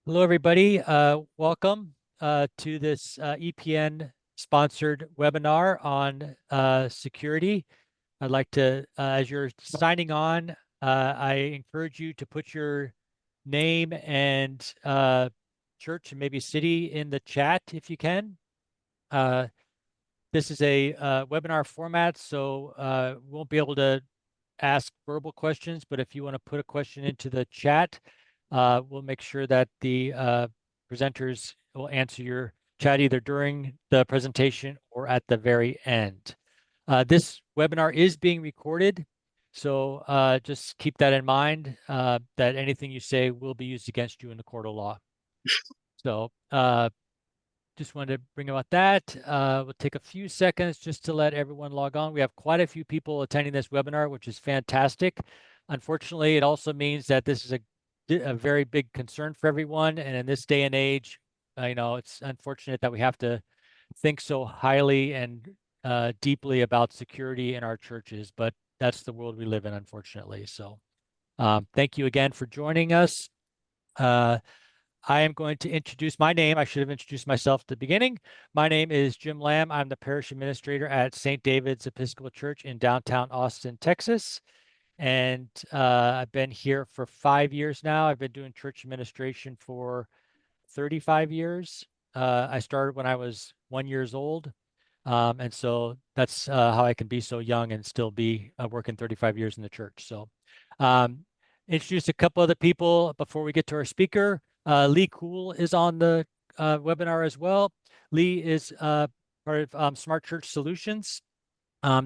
Hello, everybody. Welcome to this EPN sponsored webinar on security. I'd like to, as you're signing on, I encourage you to put your name and church and maybe city in the chat if you can. This is a webinar format, so we won't be able to ask verbal questions, but if you want to put a question into the chat, we'll make sure that the presenters will answer your chat either during the presentation or at the very end. This webinar is being recorded, so just keep that in mind, that anything you say will be used against you in the court of law. So just wanted to bring about that. We'll take a few seconds just to let everyone log on. We have quite a few people attending this webinar, which is fantastic. Unfortunately, it also means that this is a very big concern for everyone. And in this day and age, it's unfortunate that we have to think so highly and deeply about security in our churches, but that's the world we live in, unfortunately. So thank you again for joining us. I am going to introduce my name. I should have introduced myself at the beginning. My name is Jim Lamb. I'm the parish administrator at St. David's Episcopal Church in downtown Austin, Texas. And I've been here for 5 years now. I've been doing church administration for 35 years. I started when I was 1 year old. And so that's how I can be so young and still be working 35 years in the church. So introduce a couple other people before we get to our speaker. Lee Cool is on the webinar as well. Lee is part of Smart Church Solutions.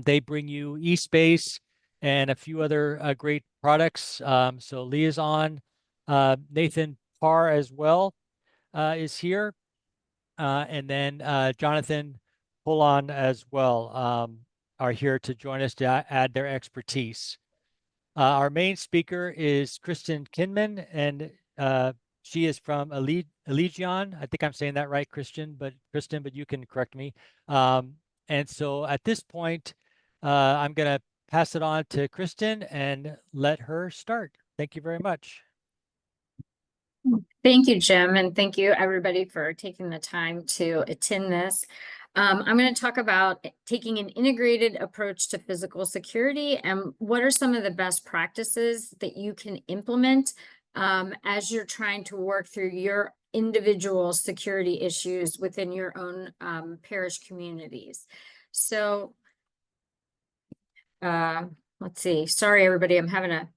They bring you eSpace and a few other great products. So Lee is on. Nathan Parr as well is here. And then Jonathan Pullon as well are here to join us to add their expertise. Our main speaker is Kristen Kinman, and she is from Allegion. I think I'm saying that right, Kristen, but you can correct me. And so at this point, I'm going to pass it on to Kristen and let her start. Thank you very much. Thank you, Jim, and thank you everybody for taking the time to attend this. I'm going to talk about taking an integrated approach to physical security and what are some of the best practices that you can implement as you're trying to work through your individual security issues within your own parish communities. So let's see. Sorry, everybody, I'm having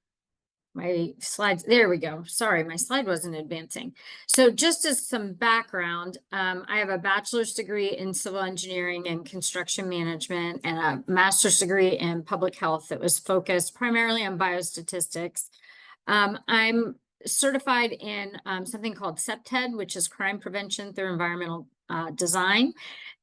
my slides, there we go. Sorry, my slide wasn't advancing. So just as some background, I have a bachelor's degree in civil engineering and construction management and a master's degree in public health that was focused primarily on biostatistics. I'm certified in something called CPTED, which is crime prevention through environmental design.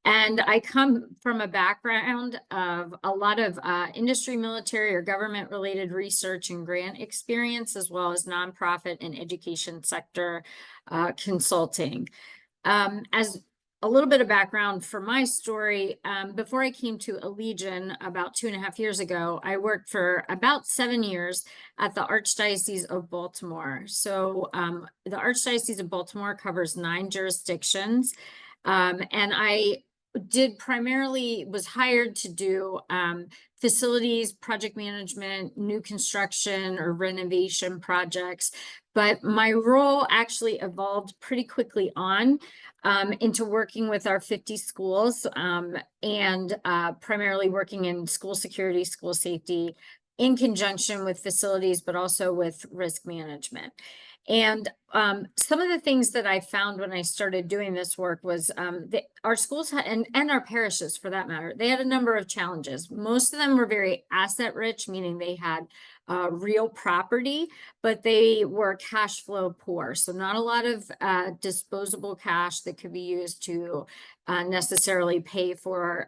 And I come from a background of a lot of industry, military, or government-related research and grant experience, as well as nonprofit and education sector consulting. As a little bit of background for my story, before I came to Allegion about 2.5 years ago, I worked for about 7 years at the Archdiocese of Baltimore. So the Archdiocese of Baltimore covers 9 jurisdictions. And I was hired to do facilities, project management, new construction or renovation projects. But my role actually evolved pretty quickly on into working with our 50 schools and primarily working in school security, school safety, in conjunction with facilities, but also with risk management. And some of the things that I found when I started doing this work was our schools and our parishes, for that matter, they had a number of challenges. Most of them were very asset rich, meaning they had real property, but they were cash flow poor. So not a lot of disposable cash that could be used to necessarily pay for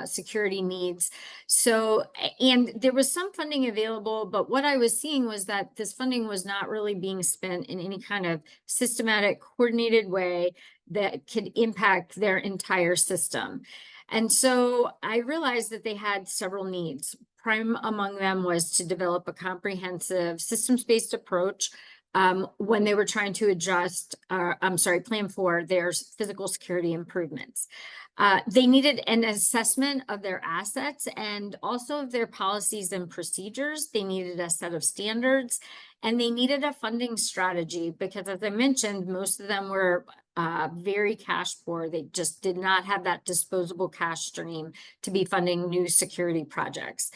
security needs. So, and there was some funding available, but what I was seeing was that this funding was not really being spent in any kind of systematic, coordinated way that could impact their entire system. And so I realized that they had several needs. Prime among them was to develop a comprehensive systems-based approach when they were trying to plan for their physical security improvements. They needed an assessment of their assets and also of their policies and procedures. They needed a set of standards, and they needed a funding strategy because, as I mentioned, most of them were very cash poor. They just did not have that disposable cash stream to be funding new security projects.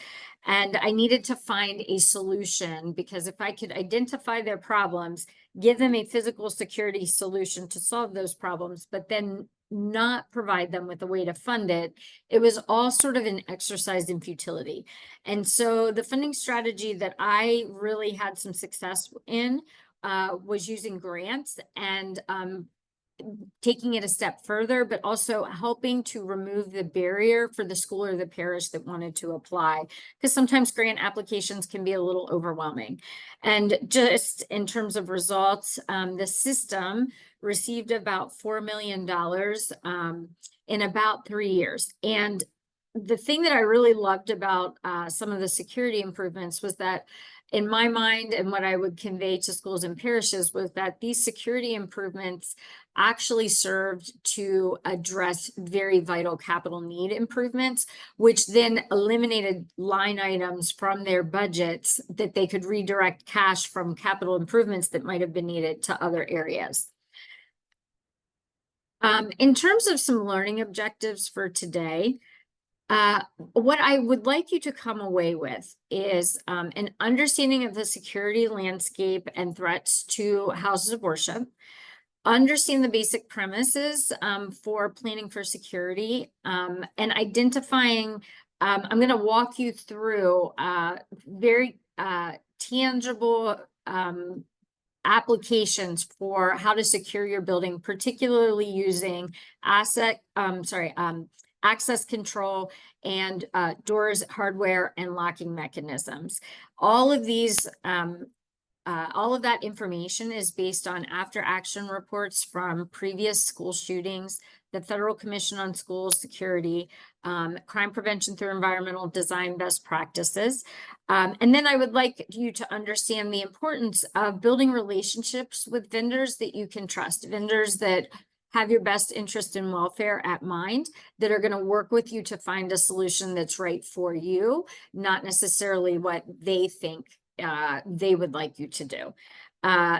And I needed to find a solution, because if I could identify their problems, give them a physical security solution to solve those problems, but then not provide them with a way to fund it, it was all sort of an exercise in futility. And so the funding strategy that I really had some success in was using grants and taking it a step further, but also helping to remove the barrier for the school or the parish that wanted to apply, because sometimes grant applications can be a little overwhelming. And just in terms of results, the system received about $4 million in about 3 years. And the thing that I really loved about some of the security improvements was that, in my mind, and what I would convey to schools and parishes, was that these security improvements actually served to address very vital capital need improvements, which then eliminated line items from their budgets that they could redirect cash from capital improvements that might have been needed to other areas. In terms of some learning objectives for today, what I would like you to come away with is an understanding of the security landscape and threats to houses of worship. Understand the basic premises for planning for security, and identifying. I'm going to walk you through very tangible applications for how to secure your building, particularly using access control and doors, hardware, and locking mechanisms. All of that information is based on after-action reports from previous school shootings, the Federal Commission on School Security, crime prevention through environmental design best practices. And then I would like you to understand the importance of building relationships with vendors that you can trust, vendors that have your best interest and welfare at mind, that are going to work with you to find a solution that's right for you, not necessarily what they think they would like you to do.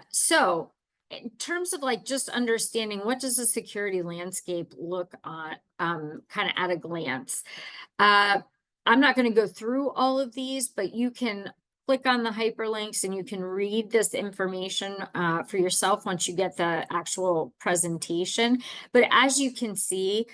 So in terms of just understanding, what does the security landscape look on kind of at a glance? I'm not going to go through all of these, but you can click on the hyperlinks and you can read this information for yourself once you get the actual presentation. But as you can see,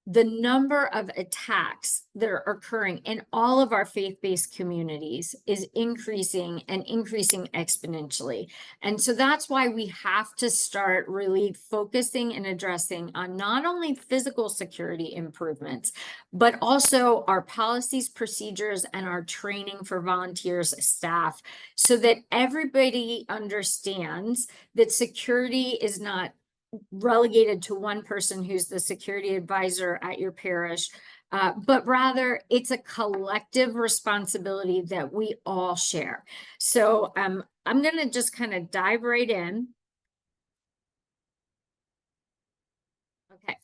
the number of attacks that are occurring in all of our faith-based communities is increasing and increasing exponentially. And so that's why we have to start really focusing and addressing on not only physical security improvements, but also our policies, procedures, and our training for volunteers, staff, so that everybody understands that security is not relegated to one person who's the security advisor at your parish, but rather it's a collective responsibility that we all share. So I'm going to just kind of dive right in. Okay.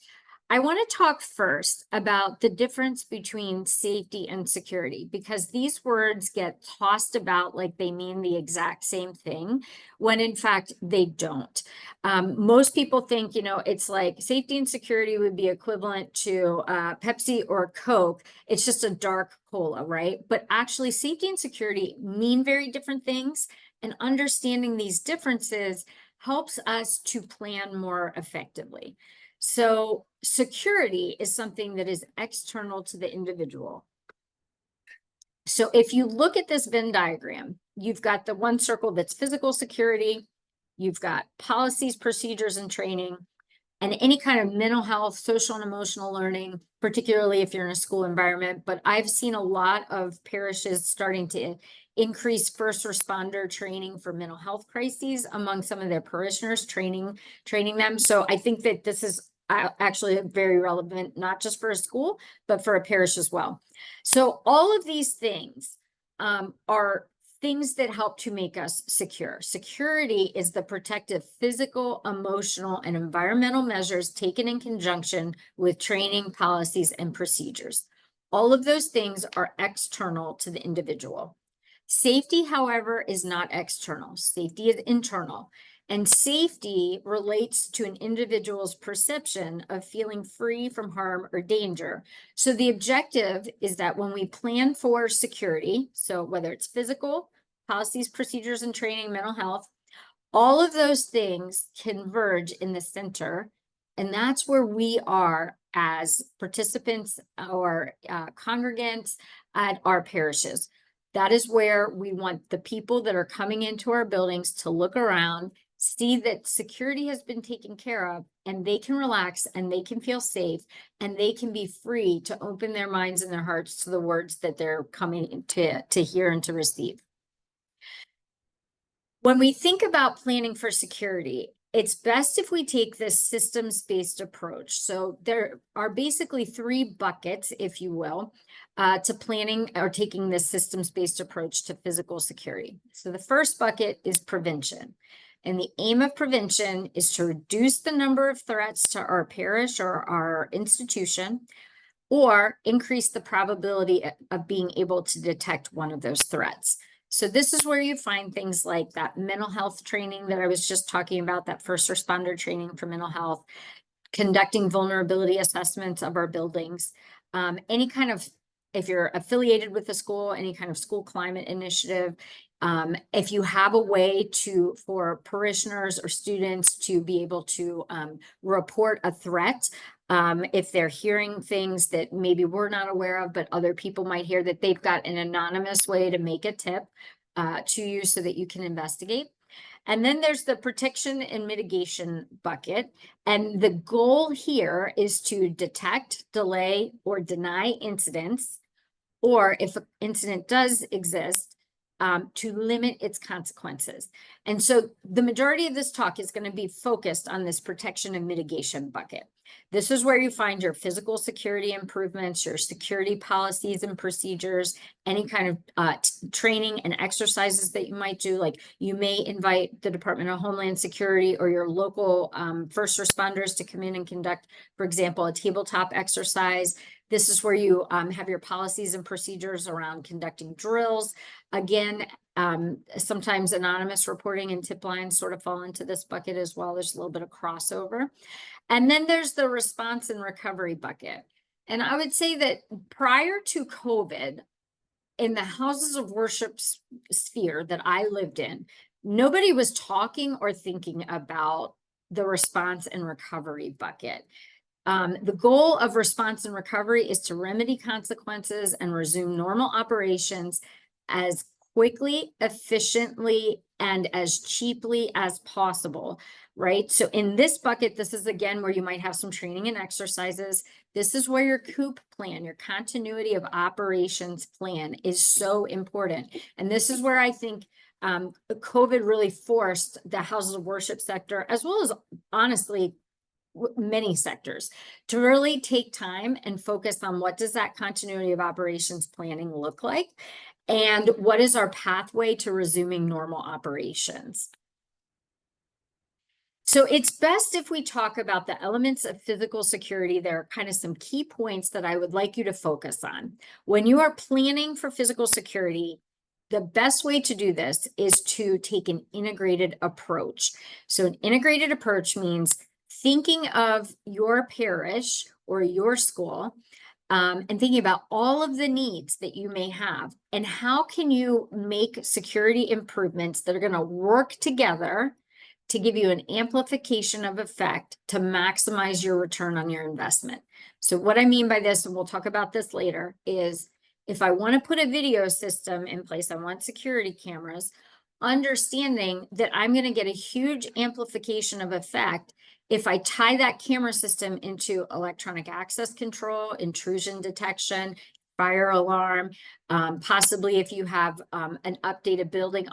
I want to talk first about the difference between safety and security, because these words get tossed about like they mean the exact same thing, when in fact they don't. Most people think, it's like safety and security would be equivalent to Pepsi or Coke. It's just a dark cola, right? But actually, safety and security mean very different things, and understanding these differences helps us to plan more effectively. So security is something that is external to the individual. So if you look at this Venn diagram, you've got the one circle that's physical security, you've got policies, procedures, and training, and any kind of mental health, social and emotional learning, particularly if you're in a school environment. But I've seen a lot of parishes starting to increase first responder training for mental health crises among some of their parishioners, training them. So I think that this is actually very relevant, not just for a school, but for a parish as well. So all of these things are things that help to make us secure. Security is the protective physical, emotional, and environmental measures taken in conjunction with training, policies, and procedures. All of those things are external to the individual. Safety, however, is not external. Safety is internal. And safety relates to an individual's perception of feeling free from harm or danger. So the objective is that when we plan for security, so whether it's physical, policies, procedures, and training, mental health, all of those things converge in the center. And that's where we are as participants or congregants at our parishes. That is where we want the people that are coming into our buildings to look around, see that security has been taken care of, and they can relax and they can feel safe and they can be free to open their minds and their hearts to the words that they're coming to hear and to receive. When we think about planning for security, it's best if we take this systems-based approach. So there are basically 3 buckets, if you will, to planning or taking this systems-based approach to physical security. So the first bucket is prevention. And the aim of prevention is to reduce the number of threats to our parish or our institution, or increase the probability of being able to detect one of those threats. So this is where you find things like that mental health training that I was just talking about, that first responder training for mental health, conducting vulnerability assessments of our buildings, any kind of, if you're affiliated with the school, any kind of school climate initiative. If you have a way for parishioners or students to be able to report a threat, if they're hearing things that maybe we're not aware of, but other people might hear, that they've got an anonymous way to make a tip to you so that you can investigate. And then there's the protection and mitigation bucket. And the goal here is to detect, delay, or deny incidents, or if an incident does exist, to limit its consequences. And so the majority of this talk is going to be focused on this protection and mitigation bucket. This is where you find your physical security improvements, your security policies and procedures, any kind of training and exercises that you might do. Like you may invite the Department of Homeland Security or your local first responders to come in and conduct, for example, a tabletop exercise. This is where you have your policies and procedures around conducting drills. Again, sometimes anonymous reporting and tip lines sort of fall into this bucket as well. There's a little bit of crossover. And then there's the response and recovery bucket. And I would say that prior to COVID, in the houses of worship sphere that I lived in, nobody was talking or thinking about the response and recovery bucket. The goal of response and recovery is to remedy consequences and resume normal operations as quickly, efficiently, and as cheaply as possible, right? So in this bucket, this is again where you might have some training and exercises. This is where your COOP plan, your continuity of operations plan, is so important. And this is where I think COVID really forced the houses of worship sector, as well as honestly, many sectors, to really take time and focus on what does that continuity of operations planning look like, and what is our pathway to resuming normal operations. So it's best if we talk about the elements of physical security. There are kind of some key points that I would like you to focus on. When you are planning for physical security, the best way to do this is to take an integrated approach. So an integrated approach means thinking of your parish or your school and thinking about all of the needs that you may have, and how can you make security improvements that are going to work together to give you an amplification of effect to maximize your return on your investment. So what I mean by this, and we'll talk about this later, is if I want to put a video system in place, I want security cameras, understanding that I'm going to get a huge amplification of effect if I tie that camera system into electronic access control, intrusion detection, fire alarm, possibly if you have an updated building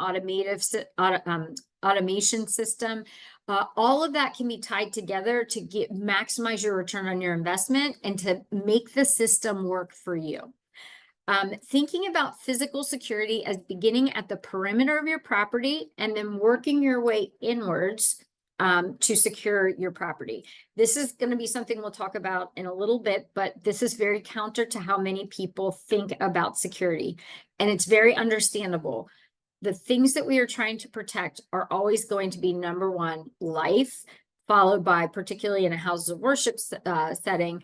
automation system. All of that can be tied together to maximize your return on your investment and to make the system work for you. Thinking about physical security as beginning at the perimeter of your property and then working your way inwards to secure your property. This is going to be something we'll talk about in a little bit, but this is very counter to how many people think about security. And it's very understandable. The things that we are trying to protect are always going to be number one, life, followed by, particularly in a house of worship setting,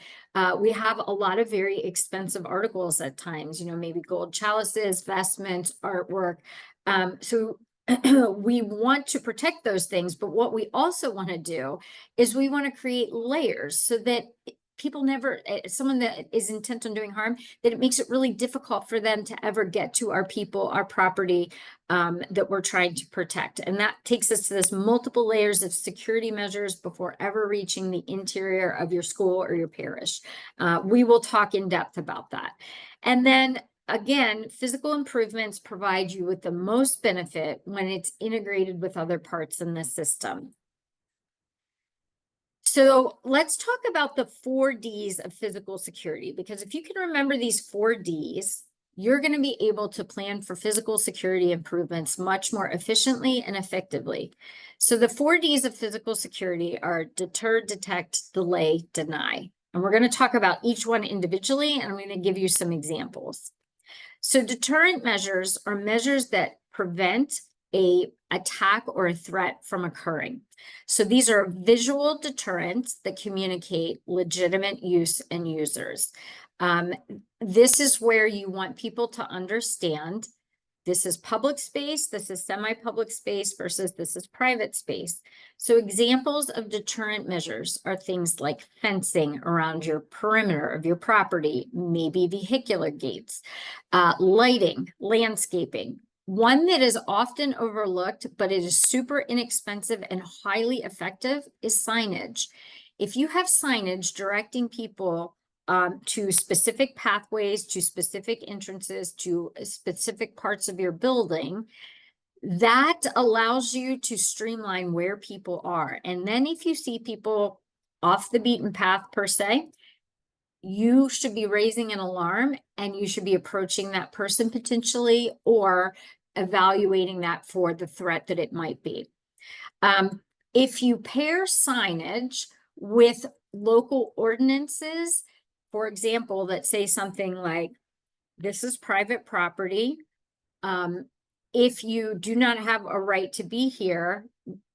we have a lot of very expensive articles at times, maybe gold chalices, vestments, artwork. So we want to protect those things, but what we also want to do is we want to create layers so that people never, someone that is intent on doing harm, that it makes it really difficult for them to ever get to our people, our property that we're trying to protect. And that takes us to this multiple layers of security measures before ever reaching the interior of your school or your parish. We will talk in depth about that. And then again, physical improvements provide you with the most benefit when it's integrated with other parts in the system. So let's talk about the 4 Ds of physical security, because if you can remember these 4 Ds, you're going to be able to plan for physical security improvements much more efficiently and effectively. So the 4 Ds of physical security are deter, detect, delay, deny. And we're going to talk about each one individually, and I'm going to give you some examples. So deterrent measures are measures that prevent an attack or a threat from occurring. So these are visual deterrents that communicate legitimate use and users. This is where you want people to understand this is public space, this is semi-public space versus this is private space. So examples of deterrent measures are things like fencing around your perimeter of your property, maybe vehicular gates, lighting, landscaping. One that is often overlooked, but it is super inexpensive and highly effective, is signage. If you have signage directing people to specific pathways, to specific entrances, to specific parts of your building, that allows you to streamline where people are. And then if you see people off the beaten path per se, you should be raising an alarm and you should be approaching that person potentially or evaluating that for the threat that it might be. If you pair signage with local ordinances, for example, that say something like, this is private property. If you do not have a right to be here,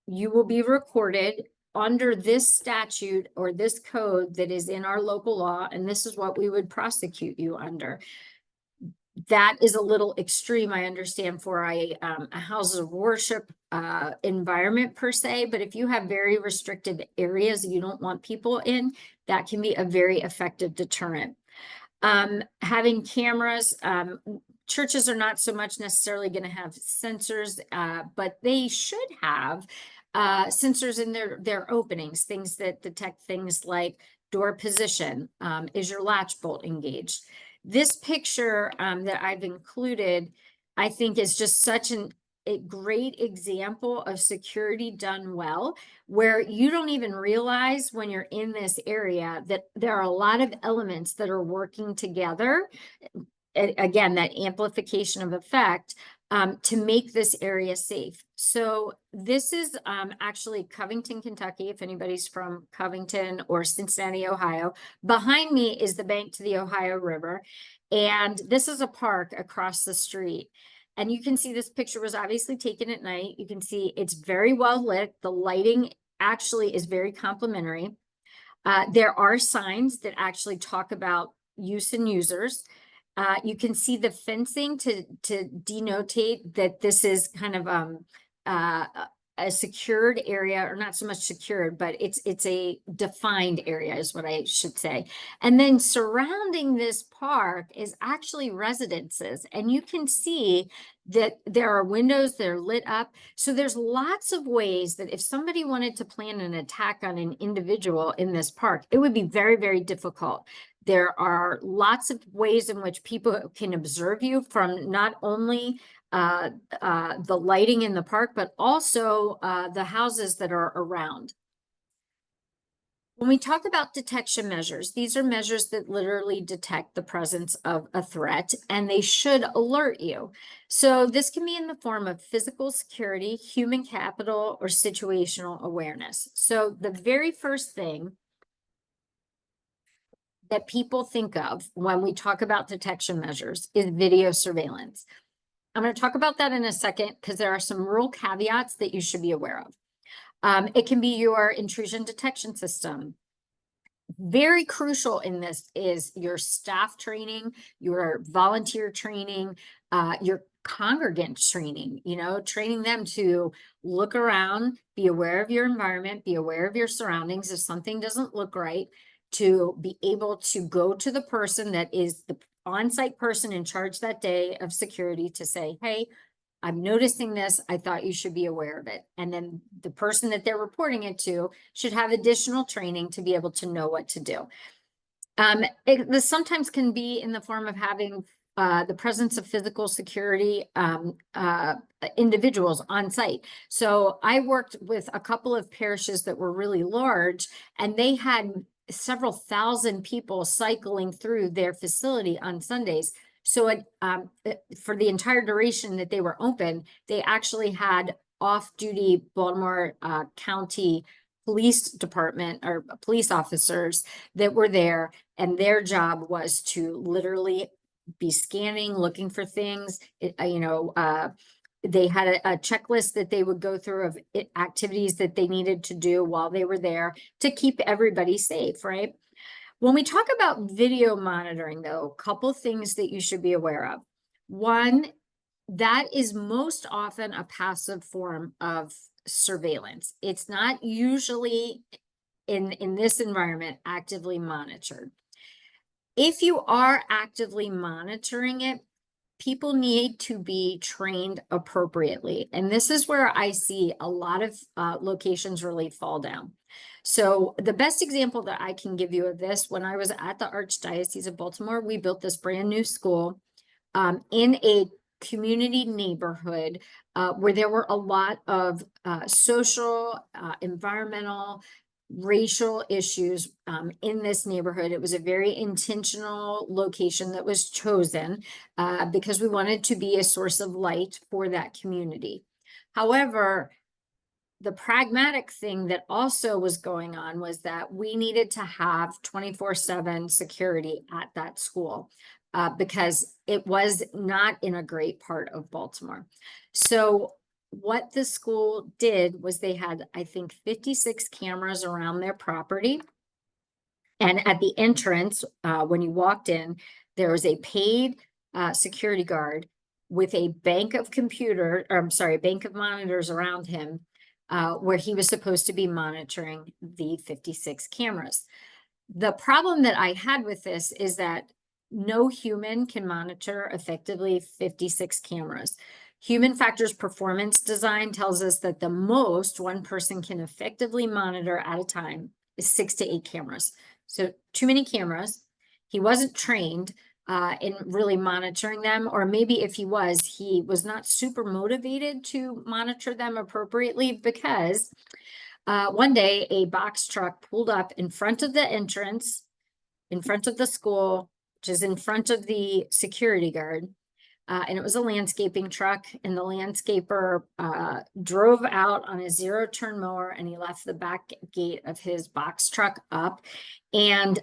you will be recorded under this statute or this code that is in our local law, and this is what we would prosecute you under. That is a little extreme, I understand, for a house of worship environment per se, but if you have very restricted areas you don't want people in, that can be a very effective deterrent. Having cameras, churches are not so much necessarily going to have sensors, but they should have sensors in their openings, things that detect things like door position. Is your latch bolt engaged? This picture that I've included, I think, is just such a great example of security done well, where you don't even realize when you're in this area that there are a lot of elements that are working together. Again, that amplification of effect to make this area safe. So this is actually Covington, Kentucky, if anybody's from Covington or Cincinnati, Ohio. Behind me is the bank to the Ohio River. And this is a park across the street. And you can see this picture was obviously taken at night. You can see it's very well lit. The lighting actually is very complimentary. There are signs that actually talk about use and users. You can see the fencing to denotate that this is kind of a secured area, or not so much secured, but it's a defined area is what I should say. And then surrounding this park is actually residences, and you can see that there are windows that are lit up. So there's lots of ways that if somebody wanted to plan an attack on an individual in this park, it would be very, very difficult. There are lots of ways in which people can observe you from not only the lighting in the park, but also the houses that are around. When we talk about detection measures, these are measures that literally detect the presence of a threat, and they should alert you. So this can be in the form of physical security, human capital, or situational awareness. So the very first thing that people think of when we talk about detection measures is video surveillance. I'm going to talk about that in a second because there are some real caveats that you should be aware of. It can be your intrusion detection system. Very crucial in this is your staff training, your volunteer training, your congregant training, training them to look around, be aware of your environment, be aware of your surroundings. If something doesn't look right, to be able to go to the person that is the on-site person in charge that day of security to say, hey, I'm noticing this. I thought you should be aware of it. And then the person that they're reporting it to should have additional training to be able to know what to do. This sometimes can be in the form of having the presence of physical security individuals on site. So I worked with a couple of parishes that were really large, and they had several thousand people cycling through their facility on Sundays. So for the entire duration that they were open, they actually had off-duty Baltimore County Police Department or police officers that were there, and their job was to literally be scanning, looking for things. They had a checklist that they would go through of activities that they needed to do while they were there to keep everybody safe, right? When we talk about video monitoring, though, a couple things that you should be aware of. One, that is most often a passive form of surveillance. It's not usually in this environment actively monitored. If you are actively monitoring it, people need to be trained appropriately. And this is where I see a lot of locations really fall down. So the best example that I can give you of this, when I was at the Archdiocese of Baltimore, we built this brand new school in a community neighborhood where there were a lot of social, environmental, racial issues in this neighborhood. It was a very intentional location that was chosen because we wanted to be a source of light for that community. However, the pragmatic thing that also was going on was that we needed to have 24/7 security at that school because it was not in a great part of Baltimore. So what the school did was they had, I think, 56 cameras around their property. And at the entrance, when you walked in, there was a paid security guard with a bank of monitors around him, where he was supposed to be monitoring the 56 cameras. The problem that I had with this is that no human can monitor effectively 56 cameras. Human factors performance design tells us that the most one person can effectively monitor at a time is 6 to 8 cameras. So too many cameras. He wasn't trained in really monitoring them, or maybe if he was not super motivated to monitor them appropriately because one day a box truck pulled up in front of the entrance, in front of the school, which is in front of the security guard. And it was a landscaping truck, and the landscaper drove out on a zero-turn mower, and he left the back gate of his box truck up. And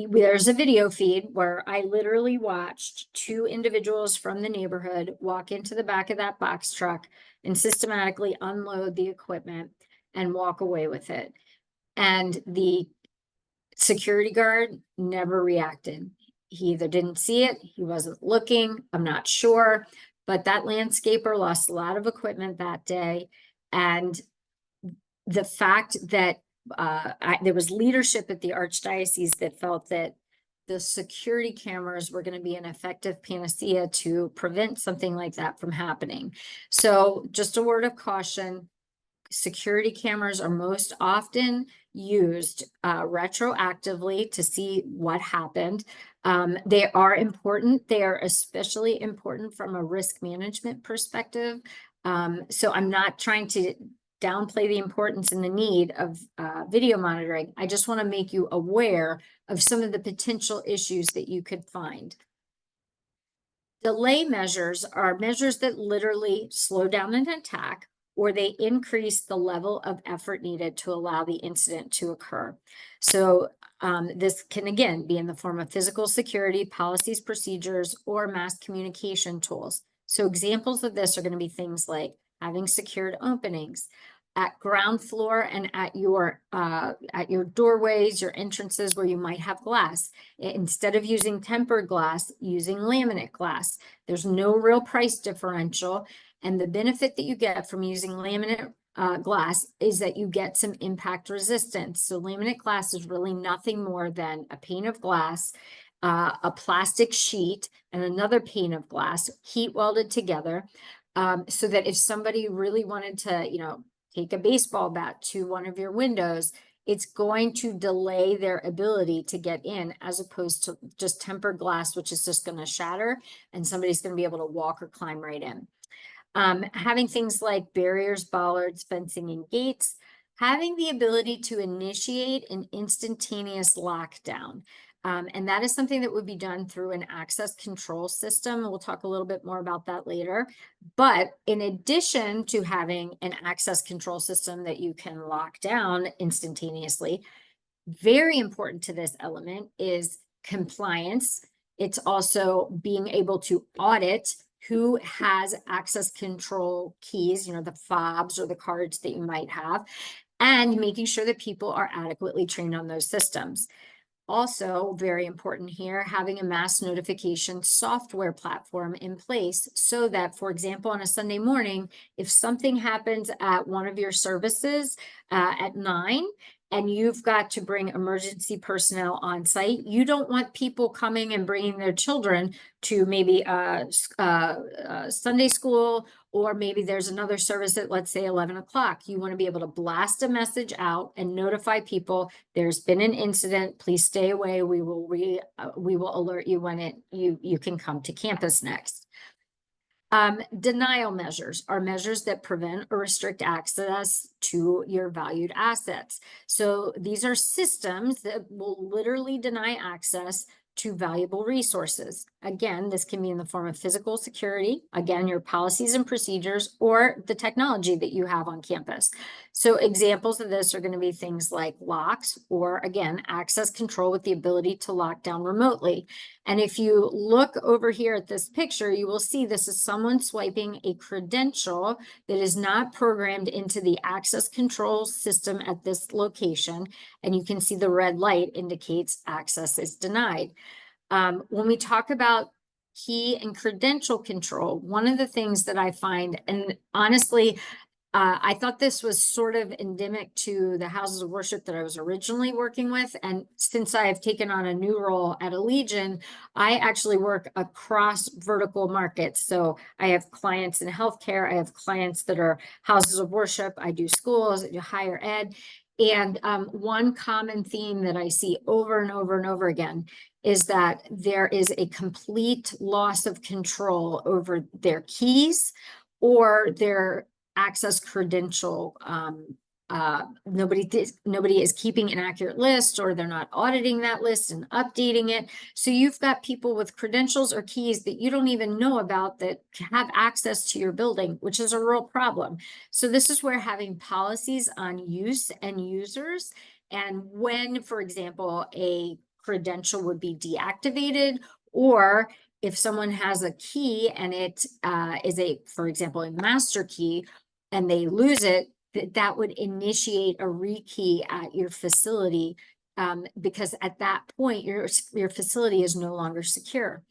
there's a video feed where I literally watched 2 individuals from the neighborhood walk into the back of that box truck and systematically unload the equipment and walk away with it. And the security guard never reacted. He either didn't see it, he wasn't looking, I'm not sure, but that landscaper lost a lot of equipment that day. And the fact that there was leadership at the Archdiocese that felt that the security cameras were going to be an effective panacea to prevent something like that from happening. So just a word of caution, security cameras are most often used retroactively to see what happened. They are important. They are especially important from a risk management perspective. So I'm not trying to downplay the importance and the need of video monitoring. I just want to make you aware of some of the potential issues that you could find. Delay measures are measures that literally slow down an attack, or they increase the level of effort needed to allow the incident to occur. So this can, again, be in the form of physical security, policies, procedures, or mass communication tools. So examples of this are going to be things like having secured openings at ground floor and at your doorways, your entrances where you might have glass. Instead of using tempered glass, using laminate glass. There's no real price differential. And the benefit that you get from using laminate glass is that you get some impact resistance. So laminate glass is really nothing more than a pane of glass, a plastic sheet, and another pane of glass, heat welded together, so that if somebody really wanted to, take a baseball bat to one of your windows, it's going to delay their ability to get in, as opposed to just tempered glass, which is just going to shatter and somebody's going to be able to walk or climb right in. Having things like barriers, bollards, fencing, and gates, having the ability to initiate an instantaneous lockdown. And that is something that would be done through an access control system. We'll talk a little bit more about that later. But in addition to having an access control system that you can lock down instantaneously, very important to this element is compliance. It's also being able to audit who has access control keys, the fobs or the cards that you might have, and making sure that people are adequately trained on those systems. Also, very important here, having a mass notification software platform in place so that, for example, on a Sunday morning, if something happens at one of your services at 9, and you've got to bring emergency personnel on site, you don't want people coming and bringing their children to maybe Sunday school, or maybe there's another service at, let's say, 11 o'clock. You want to be able to blast a message out and notify people there's been an incident. Please stay away. We will alert you when you can come to campus next. Denial measures are measures that prevent or restrict access to your valued assets. So these are systems that will literally deny access to valuable resources. Again, this can be in the form of physical security, again, your policies and procedures, or the technology that you have on campus. So examples of this are going to be things like locks, or again, access control with the ability to lock down remotely. And if you look over here at this picture, you will see this is someone swiping a credential that is not programmed into the access control system at this location. And you can see the red light indicates access is denied. When we talk about key and credential control, one of the things that I find, and honestly, I thought this was sort of endemic to the houses of worship that I was originally working with. And since I have taken on a new role at Allegion, I actually work across vertical markets. So I have clients in healthcare. I have clients that are houses of worship. I do schools, I do higher ed. And one common theme that I see over and over and over again is that there is a complete loss of control over their keys or their access credential. Nobody is keeping an accurate list, or they're not auditing that list and updating it. So you've got people with credentials or keys that you don't even know about that have access to your building, which is a real problem. So this is where having policies on use and users, and when, for example, a credential would be deactivated, or if someone has a key and it is for example, a master key, and they lose it, that would initiate a rekey at your facility, because at that point, your facility is no longer secure.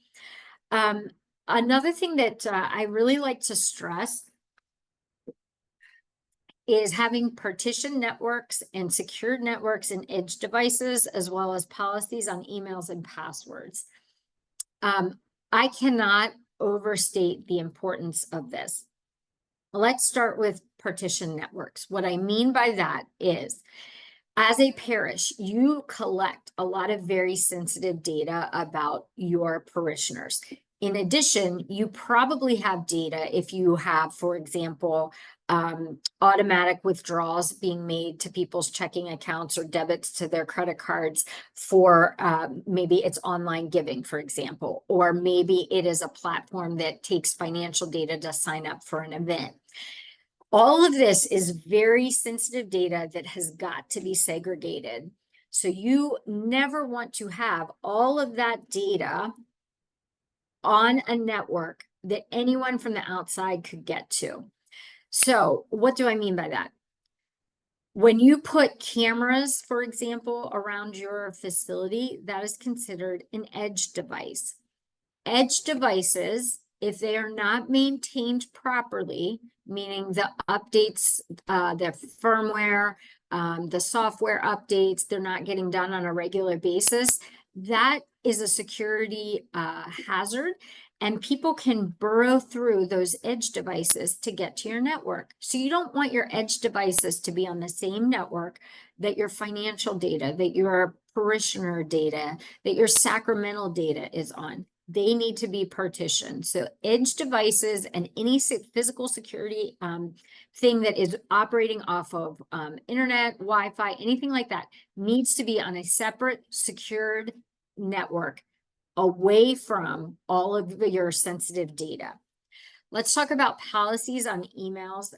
Another thing that I really like to stress is having partition networks and secured networks and edge devices, as well as policies on emails and passwords. I cannot overstate the importance of this. Let's start with partition networks. What I mean by that is, as a parish, you collect a lot of very sensitive data about your parishioners. In addition, you probably have data if you have, for example, automatic withdrawals being made to people's checking accounts or debits to their credit cards for maybe it's online giving, for example, or maybe it is a platform that takes financial data to sign up for an event. All of this is very sensitive data that has got to be segregated. So you never want to have all of that data on a network that anyone from the outside could get to. So what do I mean by that? When you put cameras, for example, around your facility, that is considered an edge device. Edge devices, if they are not maintained properly, meaning the updates, the firmware, the software updates, they're not getting done on a regular basis, that is a security hazard, and people can burrow through those edge devices to get to your network. So you don't want your edge devices to be on the same network that your financial data, that your parishioner data, that your sacramental data is on. They need to be partitioned. So edge devices and any physical security thing that is operating off of internet, Wi-Fi, anything like that needs to be on a separate secured network away from all of your sensitive data. Let's talk about policies on emails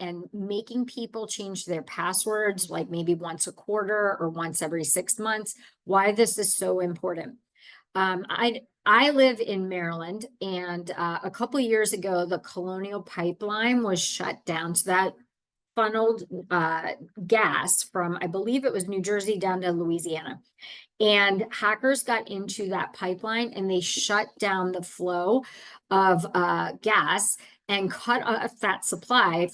and making people change their passwords, like maybe once a quarter or once every 6 months. Why this is so important. I live in Maryland, and a couple of years ago, the Colonial Pipeline was shut down. So that funneled gas from, I believe it was New Jersey down to Louisiana. And hackers got into that pipeline and they shut down the flow of gas and cut off that supply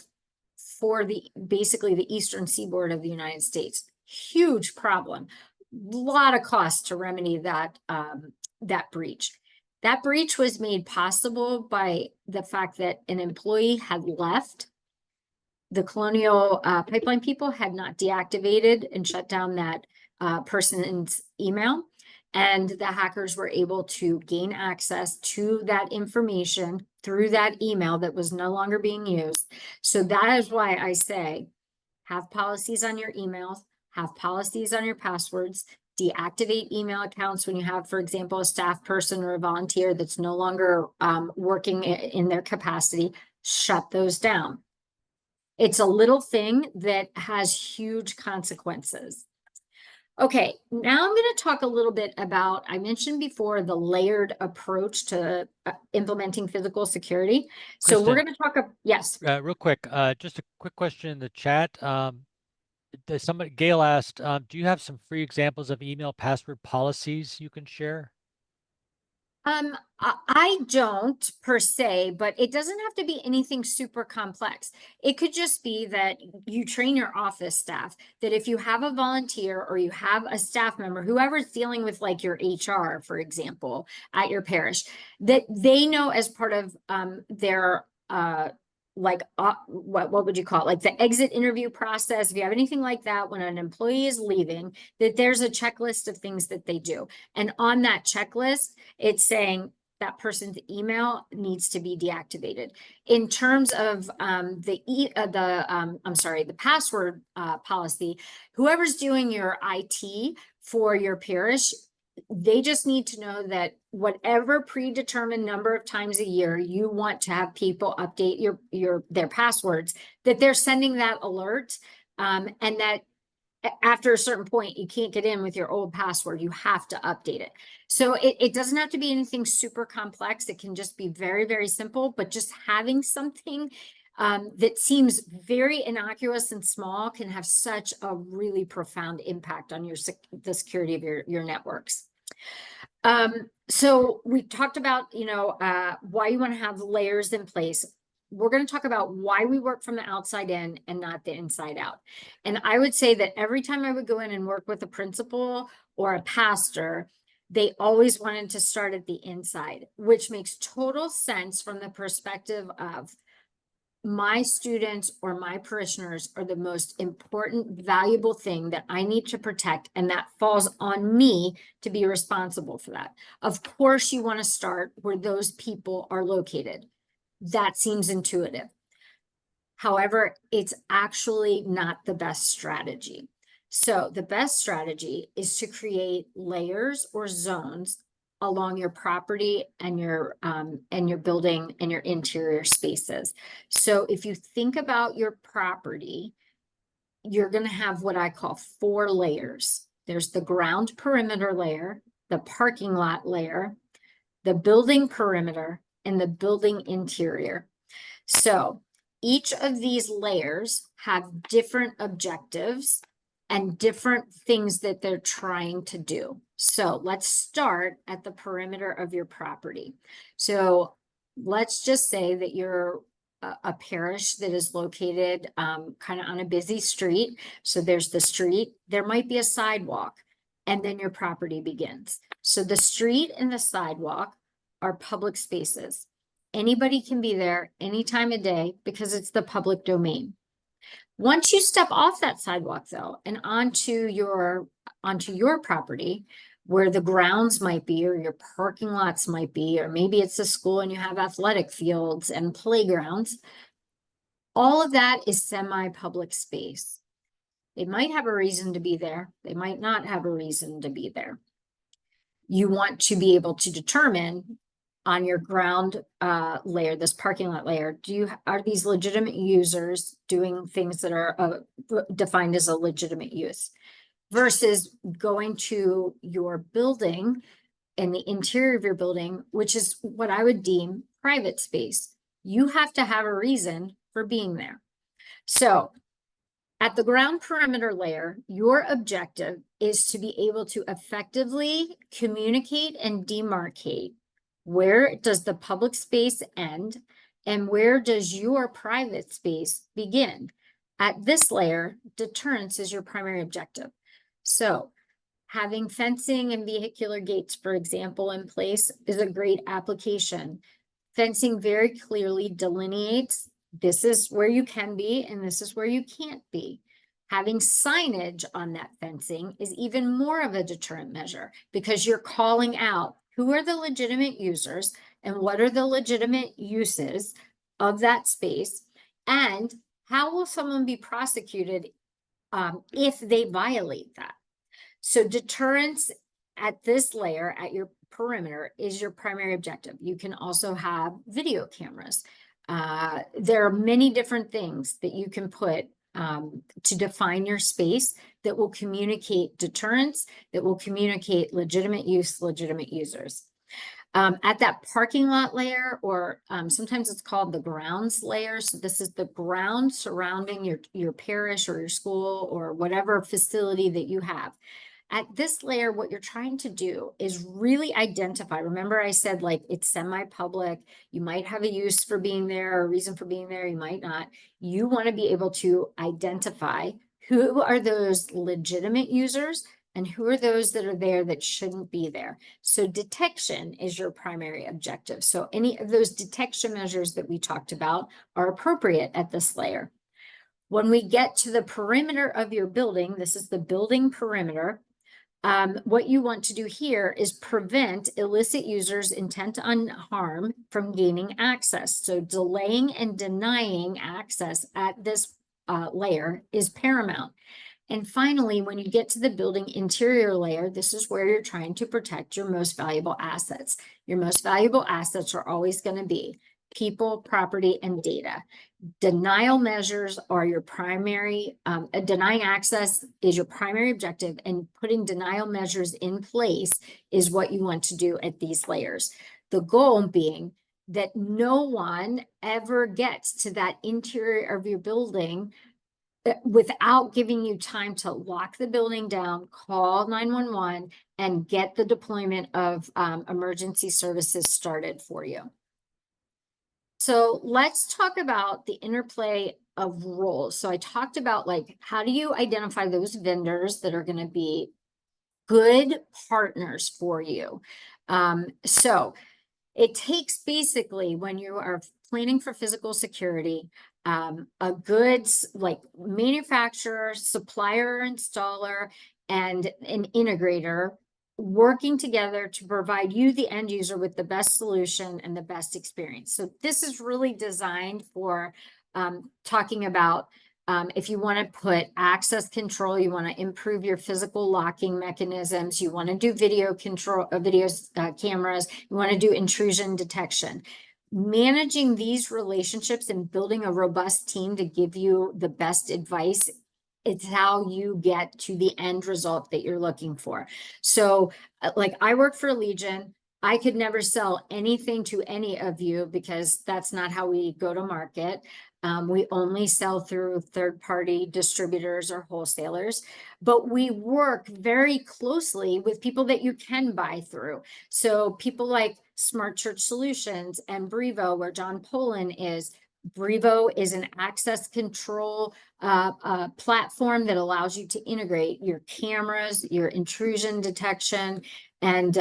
for basically the eastern seaboard of the United States. Huge problem. A lot of cost to remedy that that breach. That breach was made possible by the fact that an employee had left. The Colonial Pipeline people had not deactivated and shut down that person's email, and the hackers were able to gain access to that information through that email that was no longer being used. So that is why I say, have policies on your emails, have policies on your passwords, deactivate email accounts when you have, for example, a staff person or a volunteer that's no longer working in their capacity, shut those down. It's a little thing that has huge consequences. Okay, now I'm going to talk a little bit about, I mentioned before, the layered approach to implementing physical security. So we're going to talk, yes. Real quick, just a quick question in the chat. Gail asked, do you have some free examples of email password policies you can share? I don't per se, but it doesn't have to be anything super complex. It could just be that you train your office staff that if you have a volunteer or you have a staff member, whoever's dealing with like your HR, for example, at your parish, that they know as part of their what would you call it? Like the exit interview process, if you have anything like that, when an employee is leaving, that there's a checklist of things that they do. And on that checklist, it's saying that person's email needs to be deactivated. In terms of the password policy, whoever's doing your IT for your parish, they just need to know that whatever predetermined number of times a year you want to have people update their passwords, that they're sending that alert, and that after a certain point you can't get in with your old password, you have to update it. So it doesn't have to be anything super complex. It can just be very, very simple, but just having something that seems very innocuous and small can have such a really profound impact on the security of your networks. So we talked about, why you want to have layers in place. We're going to talk about why we work from the outside in and not the inside out. And I would say that every time I would go in and work with a principal or a pastor, they always wanted to start at the inside, which makes total sense from the perspective of my students or my parishioners are the most important, valuable thing that I need to protect, and that falls on me to be responsible for that. Of course, you want to start where those people are located. That seems intuitive. However, it's actually not the best strategy. So the best strategy is to create layers or zones along your property and your building and your interior spaces. So if you think about your property, you're going to have what I call 4 layers. There's the ground perimeter layer, the parking lot layer, the building perimeter, and the building interior. So each of these layers have different objectives and different things that they're trying to do. So let's start at the perimeter of your property. So let's just say that you're a parish that is located kind of on a busy street. So there's the street, there might be a sidewalk, and then your property begins. So the street and the sidewalk are public spaces. Anybody can be there any time of day because it's the public domain. Once you step off that sidewalk though, and onto your property where the grounds might be, or your parking lots might be, or maybe it's a school and you have athletic fields and playgrounds, all of that is semi-public space. They might have a reason to be there. They might not have a reason to be there. You want to be able to determine on your ground layer, this parking lot layer, are these legitimate users doing things that are defined as a legitimate use, versus going to your building and the interior of your building, which is what I would deem private space. You have to have a reason for being there. So at the ground perimeter layer, your objective is to be able to effectively communicate and demarcate where does the public space end and where does your private space begin. At this layer, deterrence is your primary objective. So having fencing and vehicular gates, for example, in place is a great application. Fencing very clearly delineates this is where you can be and this is where you can't be. Having signage on that fencing is even more of a deterrent measure because you're calling out who are the legitimate users and what are the legitimate uses of that space, and how will someone be prosecuted if they violate that. So deterrence at this layer, at your perimeter, is your primary objective. You can also have video cameras. There are many different things that you can put to define your space that will communicate deterrence, that will communicate legitimate use, legitimate users. At that parking lot layer, or sometimes it's called the grounds layer. So this is the ground surrounding your parish or your school or whatever facility that you have. At this layer, what you're trying to do is really identify. Remember I said like it's semi-public. You might have a use for being there or a reason for being there. You might not. You want to be able to identify who are those legitimate users and who are those that are there that shouldn't be there. So detection is your primary objective. So any of those detection measures that we talked about are appropriate at this layer. When we get to the perimeter of your building, this is the building perimeter. What you want to do here is prevent illicit users intent on harm from gaining access. So delaying and denying access at this layer is paramount. And finally, when you get to the building interior layer, this is where you're trying to protect your most valuable assets. Your most valuable assets are always going to be people, property, and data. Denial measures are your primary, denying access is your primary objective, and putting denial measures in place is what you want to do at these layers. The goal being that no one ever gets to that interior of your building without giving you time to lock the building down, call 911, and get the deployment of emergency services started for you. So let's talk about the interplay of roles. So I talked about like, how do you identify those vendors that are going to be good partners for you? So it takes basically, when you are planning for physical security, a goods like manufacturer, supplier, installer, and an integrator working together to provide you, the end user, with the best solution and the best experience. So this is really designed for talking about if you want to put access control, you want to improve your physical locking mechanisms, you want to do video control, cameras, you want to do intrusion detection. Managing these relationships and building a robust team to give you the best advice, it's how you get to the end result that you're looking for. So like I work for Legion. I could never sell anything to any of you because that's not how we go to market. We only sell through third-party distributors or wholesalers, but we work very closely with people that you can buy through. So people like Smart Church Solutions and Brevo, where John Poland is. Brevo is an access control platform that allows you to integrate your cameras, your intrusion detection, and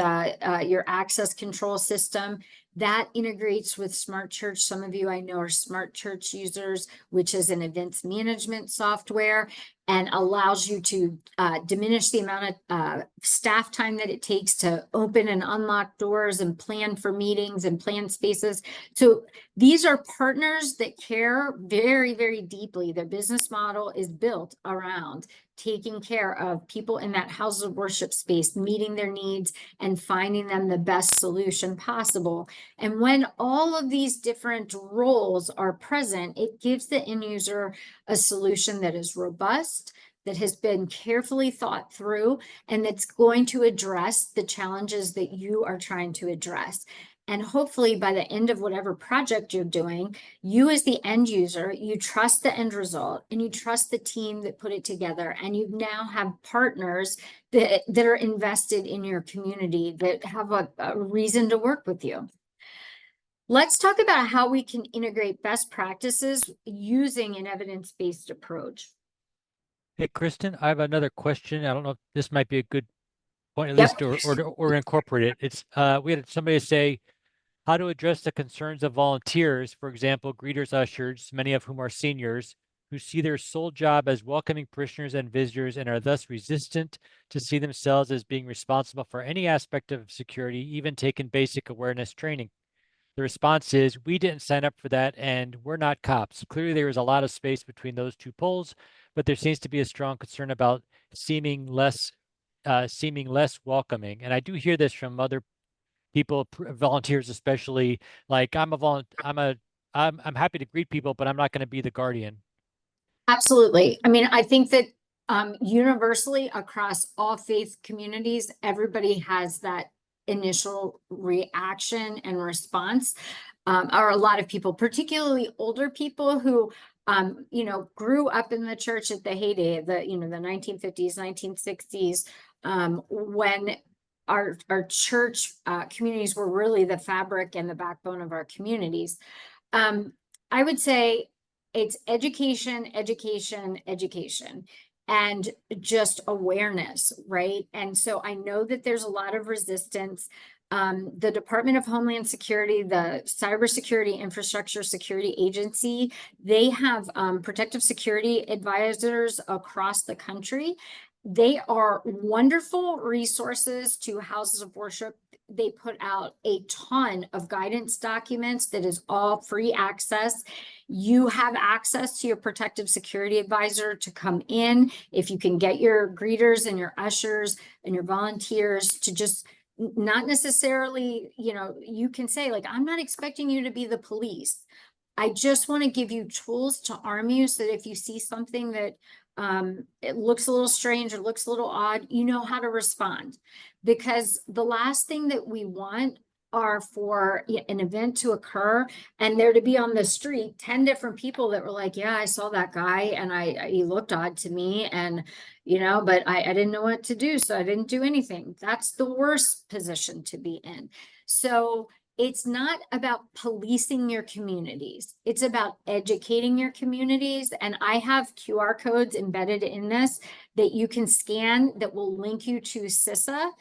your access control system. That integrates with Smart Church. Some of you I know are Smart Church users, which is an events management software, and allows you to diminish the amount of staff time that it takes to open and unlock doors and plan for meetings and plan spaces. So these are partners that care very, very deeply. Their business model is built around taking care of people in that house of worship space, meeting their needs and finding them the best solution possible. And when all of these different roles are present, it gives the end user a solution that is robust, that has been carefully thought through, and that's going to address the challenges that you are trying to address. And hopefully by the end of whatever project you're doing, you as the end user, you trust the end result and you trust the team that put it together. And you now have partners that are invested in your community that have a reason to work with you. Let's talk about how we can integrate best practices using an evidence-based approach. Hey, Kristen, I have another question. I don't know if this might be a good point, at Yep. least, or incorporate it. It's we had somebody say how to address the concerns of volunteers, for example, greeters, ushers, many of whom are seniors, who see their sole job as welcoming parishioners and visitors and are thus resistant to see themselves as being responsible for any aspect of security, even taking basic awareness training. The response is, we didn't sign up for that and we're not cops. Clearly, there is a lot of space between those two poles, but there seems to be a strong concern about seeming less welcoming. And I do hear this from other people, volunteers especially, like I'm happy to greet people, but I'm not going to be the guardian. Absolutely. I mean, I think that universally across all faith communities, everybody has that initial reaction and response. Or a lot of people, particularly older people who, grew up in the church at the heyday, the 1950s, 1960s, when our church communities were really the fabric and the backbone of our communities. I would say it's education, education, education, and just awareness, right? And so I know that there's a lot of resistance. The Department of Homeland Security, the Cybersecurity Infrastructure Security Agency, they have protective security advisors across the country. They are wonderful resources to houses of worship. They put out a ton of guidance documents that is all free access. You have access to your protective security advisor to come in. If you can get your greeters and your ushers and your volunteers to just not necessarily, you can say, like, I'm not expecting you to be the police. I just want to give you tools to arm you so that if you see something that it looks a little strange or looks a little odd, you know how to respond. Because the last thing that we want are for an event to occur and there to be on the street 10 different people that were like, yeah, I saw that guy and he looked odd to me, and but I didn't know what to do, so I didn't do anything. That's the worst position to be in. So it's not about policing your communities. It's about educating your communities. And I have QR codes embedded in this that you can scan that will link you to CISA.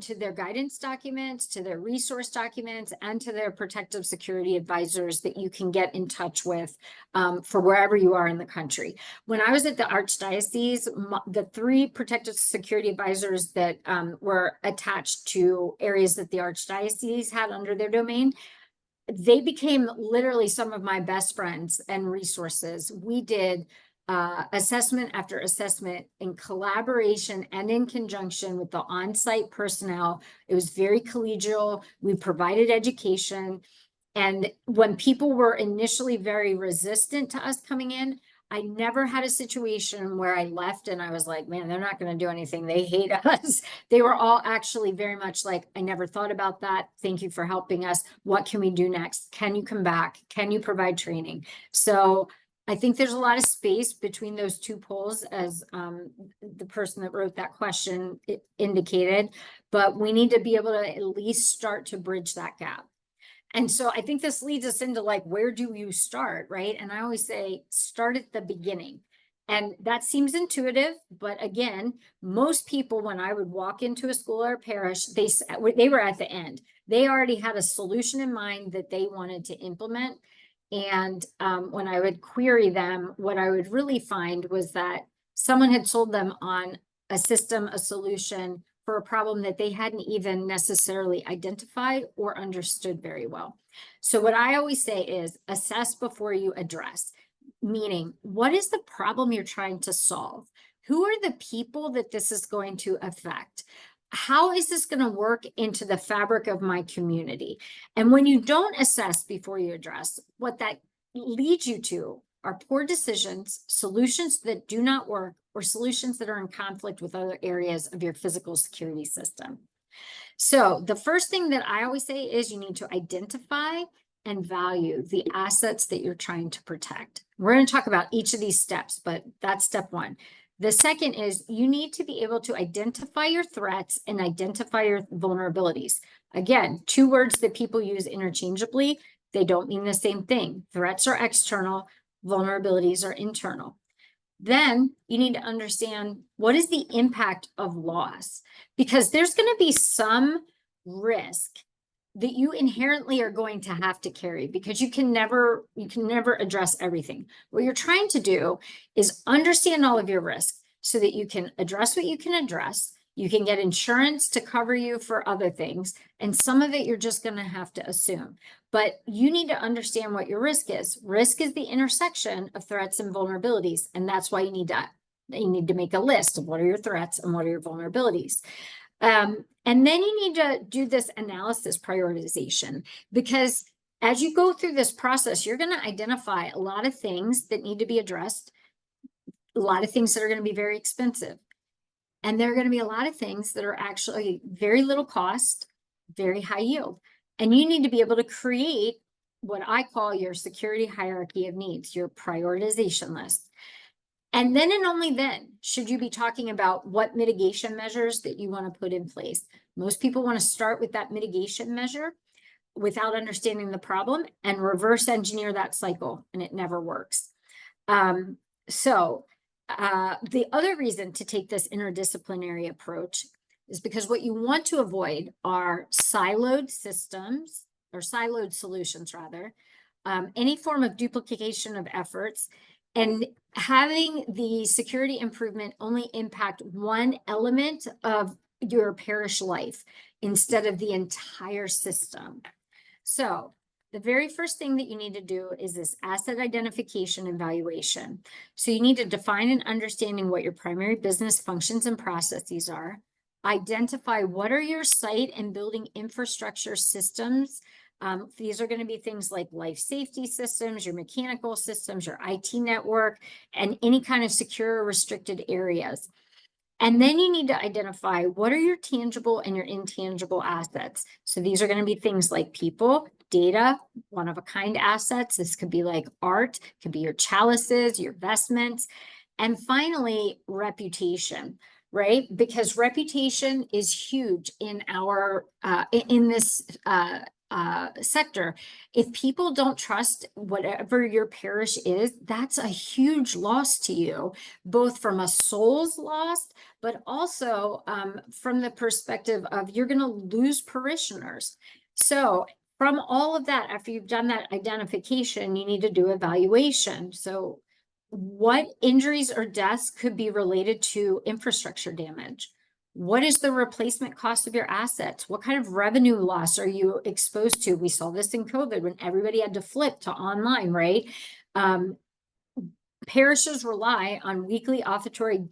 to their guidance documents, to their resource documents, and to their protective security advisors that you can get in touch with for wherever you are in the country. When I was at the Archdiocese, the 3 protective security advisors that were attached to areas that the Archdiocese had under their domain, they became literally some of my best friends and resources. We did assessment after assessment in collaboration and in conjunction with the on-site personnel. It was very collegial. We provided education. And when people were initially very resistant to us coming in, I never had a situation where I left and I was like, man, they're not going to do anything. They hate us. They were all actually very much like, I never thought about that. Thank you for helping us. What can we do next? Can you come back? Can you provide training? So I think there's a lot of space between those 2 poles, as the person that wrote that question indicated, but we need to be able to at least start to bridge that gap. And so I think this leads us into like, where do you start, right? And I always say, start at the beginning. And that seems intuitive, but again, most people, when I would walk into a school or a parish, they were at the end. They already had a solution in mind that they wanted to implement. And when I would query them, what I would really find was that someone had sold them on a system, a solution for a problem that they hadn't even necessarily identified or understood very well. So what I always say is assess before you address, meaning what is the problem you're trying to solve? Who are the people that this is going to affect? How is this going to work into the fabric of my community? And when you don't assess before you address, what that leads you to are poor decisions, solutions that do not work, or solutions that are in conflict with other areas of your physical security system. So the first thing that I always say is you need to identify and value the assets that you're trying to protect. We're going to talk about each of these steps, but that's step 1. The second is you need to be able to identify your threats and identify your vulnerabilities. Again, 2 words that people use interchangeably. They don't mean the same thing. Threats are external, vulnerabilities are internal. Then you need to understand what is the impact of loss, because there's going to be some risk that you inherently are going to have to carry, because you can never address everything. What you're trying to do is understand all of your risks so that you can address what you can address. You can get insurance to cover you for other things, and some of it you're just going to have to assume. But you need to understand what your risk is. Risk is the intersection of threats and vulnerabilities, and that's why you need to make a list of what are your threats and what are your vulnerabilities. And then you need to do this analysis prioritization, because as you go through this process, you're going to identify a lot of things that need to be addressed, a lot of things that are going to be very expensive. And there are going to be a lot of things that are actually very little cost, very high yield. And you need to be able to create what I call your security hierarchy of needs, your prioritization list. And then and only then should you be talking about what mitigation measures that you want to put in place. Most people want to start with that mitigation measure without understanding the problem and reverse engineer that cycle, and it never works. The other reason to take this interdisciplinary approach is because what you want to avoid are siloed systems, or siloed solutions rather, any form of duplication of efforts, and having the security improvement only impact one element of your parish life instead of the entire system. So the very first thing that you need to do is this asset identification and valuation. So you need to define and understanding what your primary business functions and processes are. Identify what are your site and building infrastructure systems. These are going to be things like life safety systems, your mechanical systems, your IT network, and any kind of secure or restricted areas. And then you need to identify what are your tangible and your intangible assets. So these are going to be things like people, data, one-of-a-kind assets. This could be like art, could be your chalices, your vestments, and finally, reputation, right? Because reputation is huge in our in this sector. If people don't trust whatever your parish is, that's a huge loss to you, both from a soul's loss, but also from the perspective of you're going to lose parishioners. So from all of that, after you've done that identification, you need to do evaluation. So what injuries or deaths could be related to infrastructure damage? What is the replacement cost of your assets? What kind of revenue loss are you exposed to? We saw this in COVID when everybody had to flip to online, right? Parishes rely on weekly offertory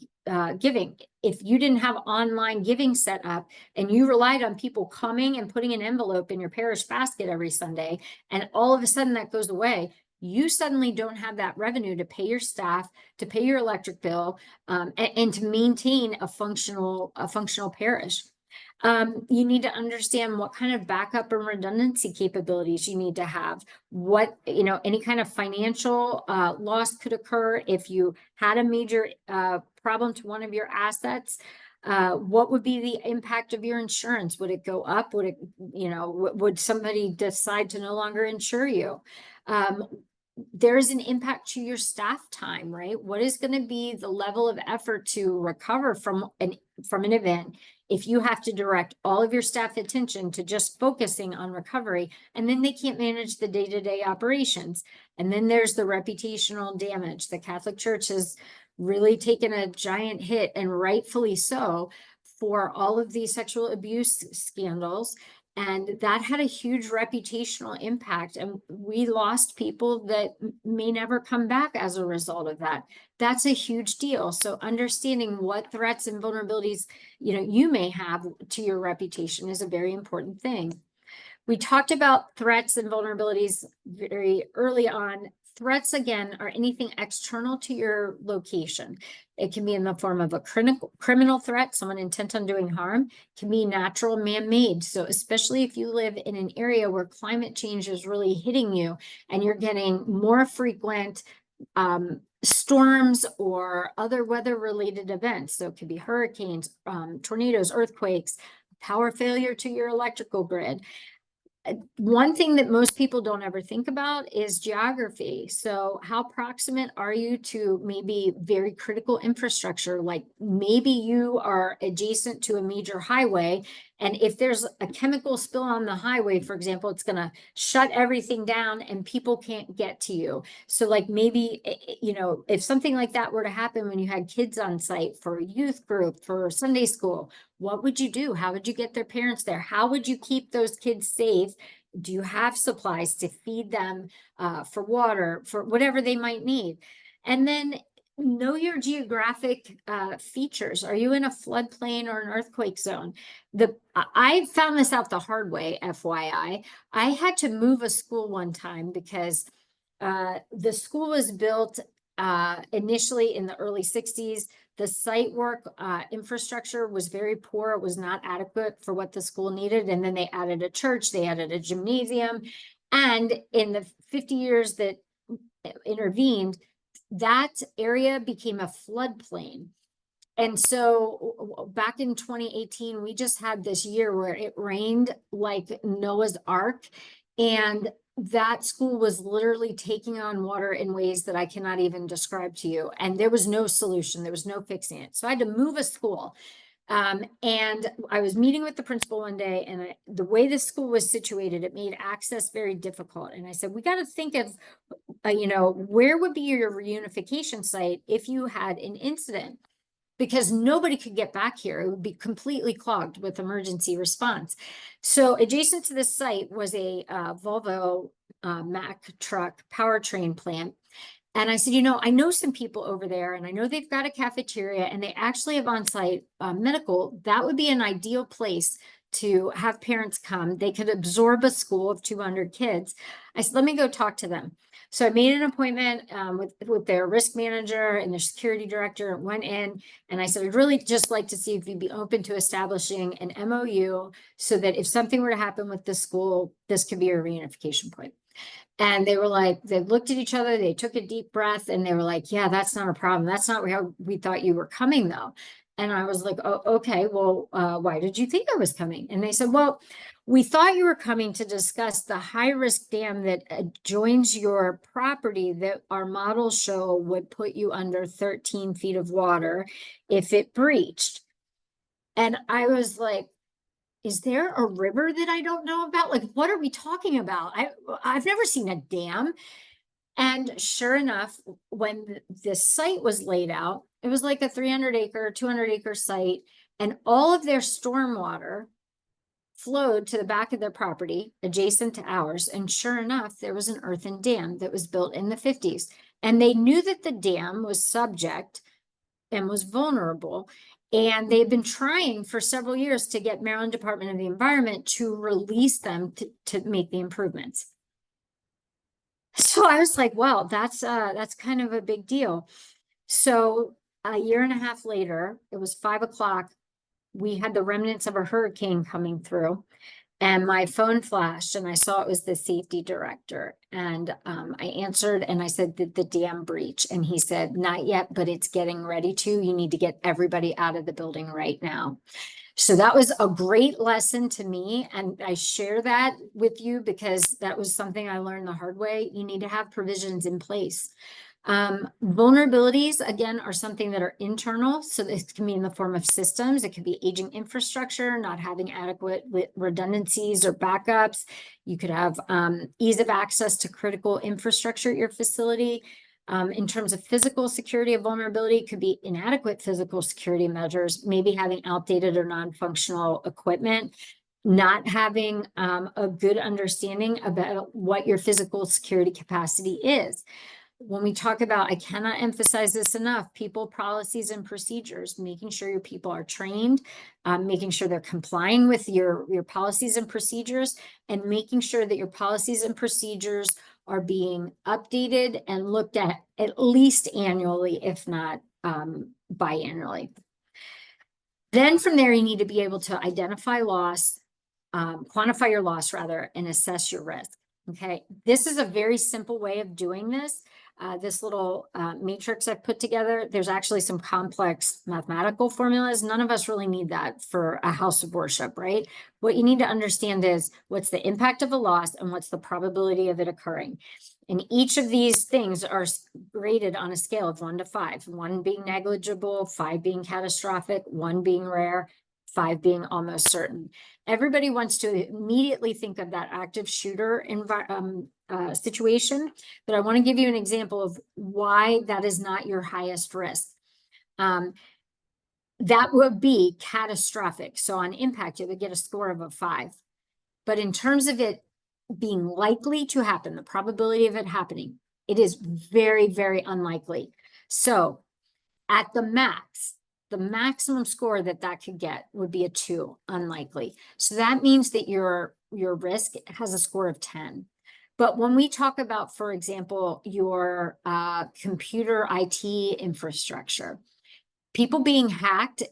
giving. If you didn't have online giving set up and you relied on people coming and putting an envelope in your parish basket every Sunday, and all of a sudden that goes away, you suddenly don't have that revenue to pay your staff, to pay your electric bill, and to maintain a functional parish. You need to understand what kind of backup and redundancy capabilities you need to have. What, any kind of financial loss could occur if you had a major problem to one of your assets. What would be the impact of your insurance? Would it go up? Would it, would somebody decide to no longer insure you? There's an impact to your staff time, right? What is going to be the level of effort to recover from an event if you have to direct all of your staff attention to just focusing on recovery, and then they can't manage the day-to-day operations? And then there's the reputational damage. The Catholic Church has really taken a giant hit, and rightfully so, for all of these sexual abuse scandals. And that had a huge reputational impact. And we lost people that may never come back as a result of that. That's a huge deal. So understanding what threats and vulnerabilities, you may have to your reputation is a very important thing. We talked about threats and vulnerabilities very early on. Threats, again, are anything external to your location. It can be in the form of a criminal threat, someone intent on doing harm. It can be natural, man-made. So especially if you live in an area where climate change is really hitting you and you're getting more frequent storms or other weather-related events. So it could be hurricanes, tornadoes, earthquakes, power failure to your electrical grid. One thing that most people don't ever think about is geography. So how proximate are you to maybe very critical infrastructure? Like maybe you are adjacent to a major highway, and if there's a chemical spill on the highway, for example, it's going to shut everything down and people can't get to you. So like maybe, if something like that were to happen when you had kids on site for a youth group, for Sunday school, what would you do? How would you get their parents there? How would you keep those kids safe? Do you have supplies to feed them, for water, for whatever they might need? And then know your geographic features. Are you in a floodplain or an earthquake zone? I found this out the hard way, FYI. I had to move a school one time because the school was built initially in the early 60s. The site work infrastructure was very poor. It was not adequate for what the school needed. And then they added a church, they added a gymnasium. And in the 50 years that intervened, that area became a floodplain. And so back in 2018, we just had this year where it rained like Noah's Ark, and that school was literally taking on water in ways that I cannot even describe to you. And there was no solution. There was no fixing it. So I had to move a school. And I was meeting with the principal one day, and the way the school was situated, it made access very difficult. And I said, we got to think of, where would be your reunification site if you had an incident? Because nobody could get back here. It would be completely clogged with emergency response. So adjacent to this site was a Volvo Mack truck powertrain plant. And I said, I know some people over there, and I know they've got a cafeteria, and they actually have on-site medical. That would be an ideal place to have parents come. They could absorb a school of 200 kids. I said, let me go talk to them. So I made an appointment with their risk manager and their security director, went in, and I said, I'd really just like to see if you'd be open to establishing an MOU so that if something were to happen with the school, this could be a reunification point. And they were like, they looked at each other, they took a deep breath, and they were like, yeah, that's not a problem. That's not how we thought you were coming, though. And I was like, oh, okay, well, why did you think I was coming? And they said, well, we thought you were coming to discuss the high-risk dam that adjoins your property that our models show would put you under 13 feet of water if it breached. And I was like, is there a river that I don't know about? Like, what are we talking about? I've never seen a dam. And sure enough, when the site was laid out, it was like a 300-acre, 200-acre site, and all of their stormwater flowed to the back of their property adjacent to ours. And sure enough, there was an earthen dam that was built in the 50s. And they knew that the dam was subject and was vulnerable. And they've been trying for several years to get Maryland Department of the Environment to release them to make the improvements. So I was like, wow, that's kind of a big deal. So a year and a half later, it was 5 o'clock. We had the remnants of a hurricane coming through, and my phone flashed, and I saw it was the safety director. And I answered, and I said, did the dam breach? And he said, not yet, but it's getting ready to. You need to get everybody out of the building right now. So that was a great lesson to me. And I share that with you because that was something I learned the hard way. You need to have provisions in place. Vulnerabilities, again, are something that are internal. So this can be in the form of systems. It could be aging infrastructure, not having adequate redundancies or backups. You could have ease of access to critical infrastructure at your facility. In terms of physical security of vulnerability, it could be inadequate physical security measures, maybe having outdated or non-functional equipment, not having a good understanding about what your physical security capacity is. When we talk about, I cannot emphasize this enough, people, policies, and procedures, making sure your people are trained, making sure they're complying with your policies and procedures, and making sure that your policies and procedures are being updated and looked at least annually, if not biannually. Then from there, you need to be able to identify loss, quantify your loss rather, and assess your risk. Okay, this is a very simple way of doing this. This little matrix I've put together, there's actually some complex mathematical formulas. None of us really need that for a house of worship, right? What you need to understand is what's the impact of a loss and what's the probability of it occurring. And each of these things are graded on a scale of 1 to 5, 1 being negligible, 5 being catastrophic, 1 being rare, 5 being almost certain. Everybody wants to immediately think of that active shooter situation, but I want to give you an example of why that is not your highest risk. That would be catastrophic. So on impact, you would get a score of a 5. But in terms of it being likely to happen, the probability of it happening, it is very, very unlikely. So at the max, the maximum score that could get would be a 2, unlikely. So that means that your risk has a score of 10. But when we talk about, for example, your computer IT infrastructure, people being hacked,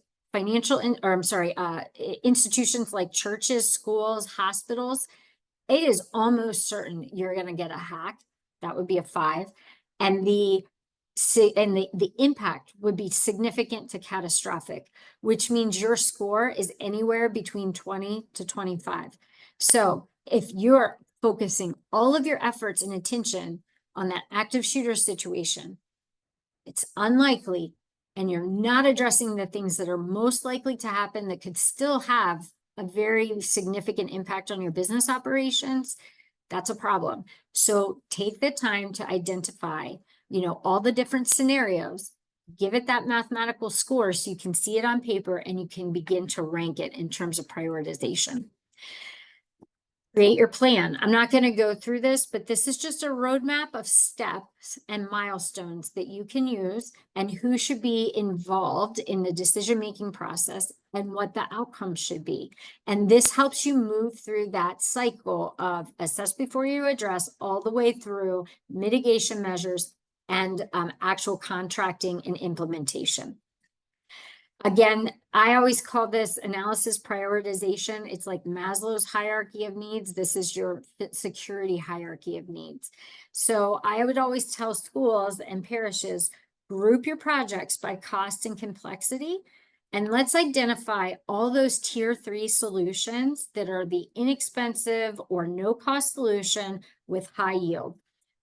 institutions like churches, schools, hospitals, it is almost certain you're going to get a hack. That would be a 5. And the impact would be significant to catastrophic, which means your score is anywhere between 20 to 25. So if you're focusing all of your efforts and attention on that active shooter situation, it's unlikely, and you're not addressing the things that are most likely to happen that could still have a very significant impact on your business operations, that's a problem. So take the time to identify, all the different scenarios, give it that mathematical score so you can see it on paper and you can begin to rank it in terms of prioritization. Create your plan. I'm not going to go through this, but this is just a roadmap of steps and milestones that you can use and who should be involved in the decision-making process and what the outcome should be. And this helps you move through that cycle of assess before you address all the way through mitigation measures and actual contracting and implementation. Again, I always call this analysis prioritization. It's like Maslow's hierarchy of needs. This is your security hierarchy of needs. So I would always tell schools and parishes, group your projects by cost and complexity. And let's identify all those tier 3 solutions that are the inexpensive or no cost solution with high yield.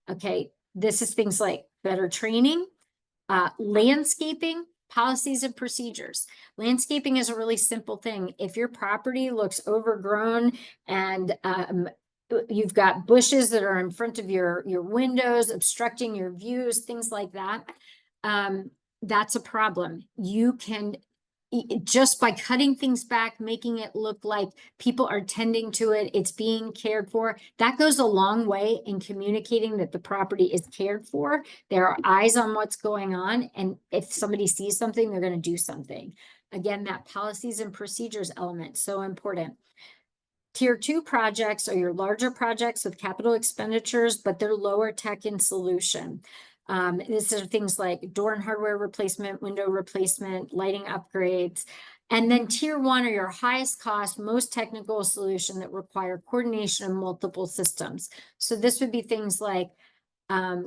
Okay, this is things like better training, landscaping, policies and procedures. Landscaping is a really simple thing. If your property looks overgrown and you've got bushes that are in front of your windows, obstructing your views, things like that, that's a problem. You can, just by cutting things back, making it look like people are tending to it, it's being cared for, that goes a long way in communicating that the property is cared for. There are eyes on what's going on, and if somebody sees something, they're going to do something. Again, that policies and procedures element, so important. Tier 2 projects are your larger projects with capital expenditures, but they're lower tech in solution. These are things like door and hardware replacement, window replacement, lighting upgrades. And then tier 1 are your highest cost, most technical solution that require coordination of multiple systems. So this would be things like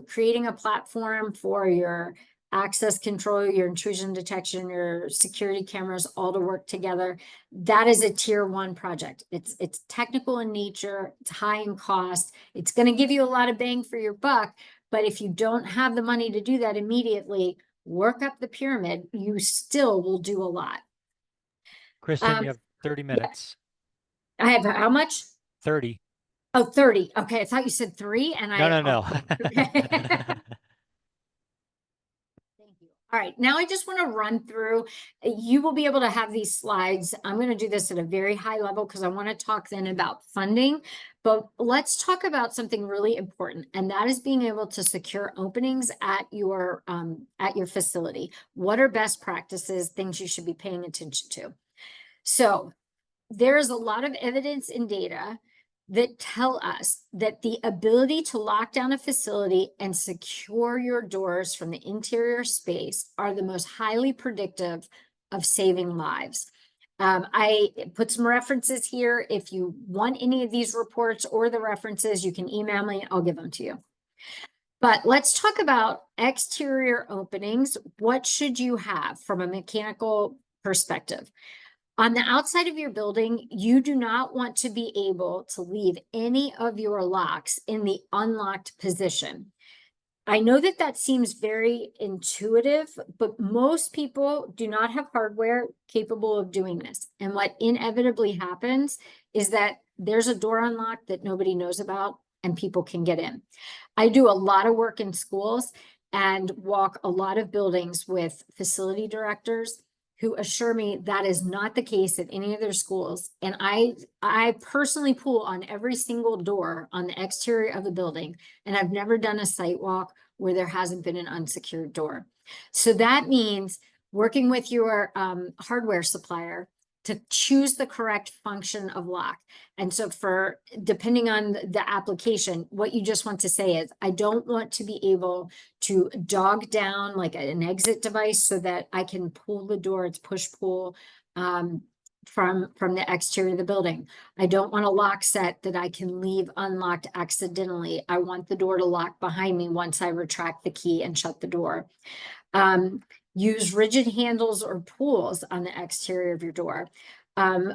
creating a platform for your access control, your intrusion detection, your security cameras, all to work together. That is a tier 1 project. It's technical in nature, it's high in cost, it's going to give you a lot of bang for your buck. But if you don't have the money to do that immediately, work up the pyramid, you still will do a lot. Kristen, you have 30 minutes. I have how much? 30. Oh, 30. Okay, I thought you said 3 and No. Thank you. All right, now I just want to run through. You will be able to have these slides. I'm going to do this at a very high level because I want to talk then about funding. But let's talk about something really important, and that is being able to secure openings at your facility. What are best practices, things you should be paying attention to? So there is a lot of evidence and data that tell us that the ability to lock down a facility and secure your doors from the interior space are the most highly predictive of saving lives. I put some references here. If you want any of these reports or the references, you can email me, I'll give them to you. But let's talk about exterior openings. What should you have from a mechanical perspective? On the outside of your building, you do not want to be able to leave any of your locks in the unlocked position. I know that that seems very intuitive, but most people do not have hardware capable of doing this. And what inevitably happens is that there's a door unlocked that nobody knows about and people can get in. I do a lot of work in schools and walk a lot of buildings with facility directors who assure me that is not the case at any of their schools. And I personally pull on every single door on the exterior of the building, and I've never done a site walk where there hasn't been an unsecured door. So that means working with your hardware supplier to choose the correct function of lock. And so for, depending on the application, what you just want to say is, I don't want to be able to dog down like an exit device so that I can pull the door, it's push pull from the exterior of the building. I don't want a lock set that I can leave unlocked accidentally. I want the door to lock behind me once I retract the key and shut the door. Use rigid handles or pulls on the exterior of your door.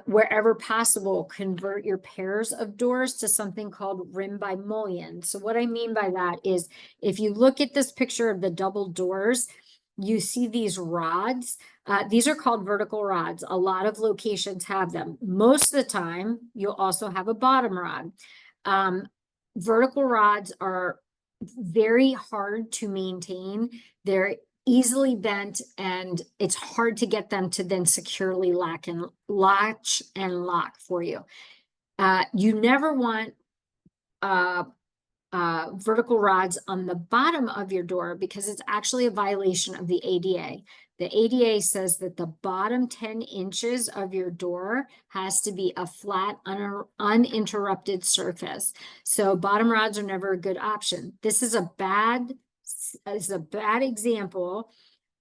Wherever possible, convert your pairs of doors to something called rim by mullion. So what I mean by that is, if you look at this picture of the double doors, you see these rods. These are called vertical rods. A lot of locations have them. Most of the time, you'll also have a bottom rod. Vertical rods are very hard to maintain. They're easily bent, and it's hard to get them to then securely latch and lock for you. You never want vertical rods on the bottom of your door because it's actually a violation of the ADA. The ADA says that the bottom 10 inches of your door has to be a flat, uninterrupted surface. So bottom rods are never a good option. This is a bad example,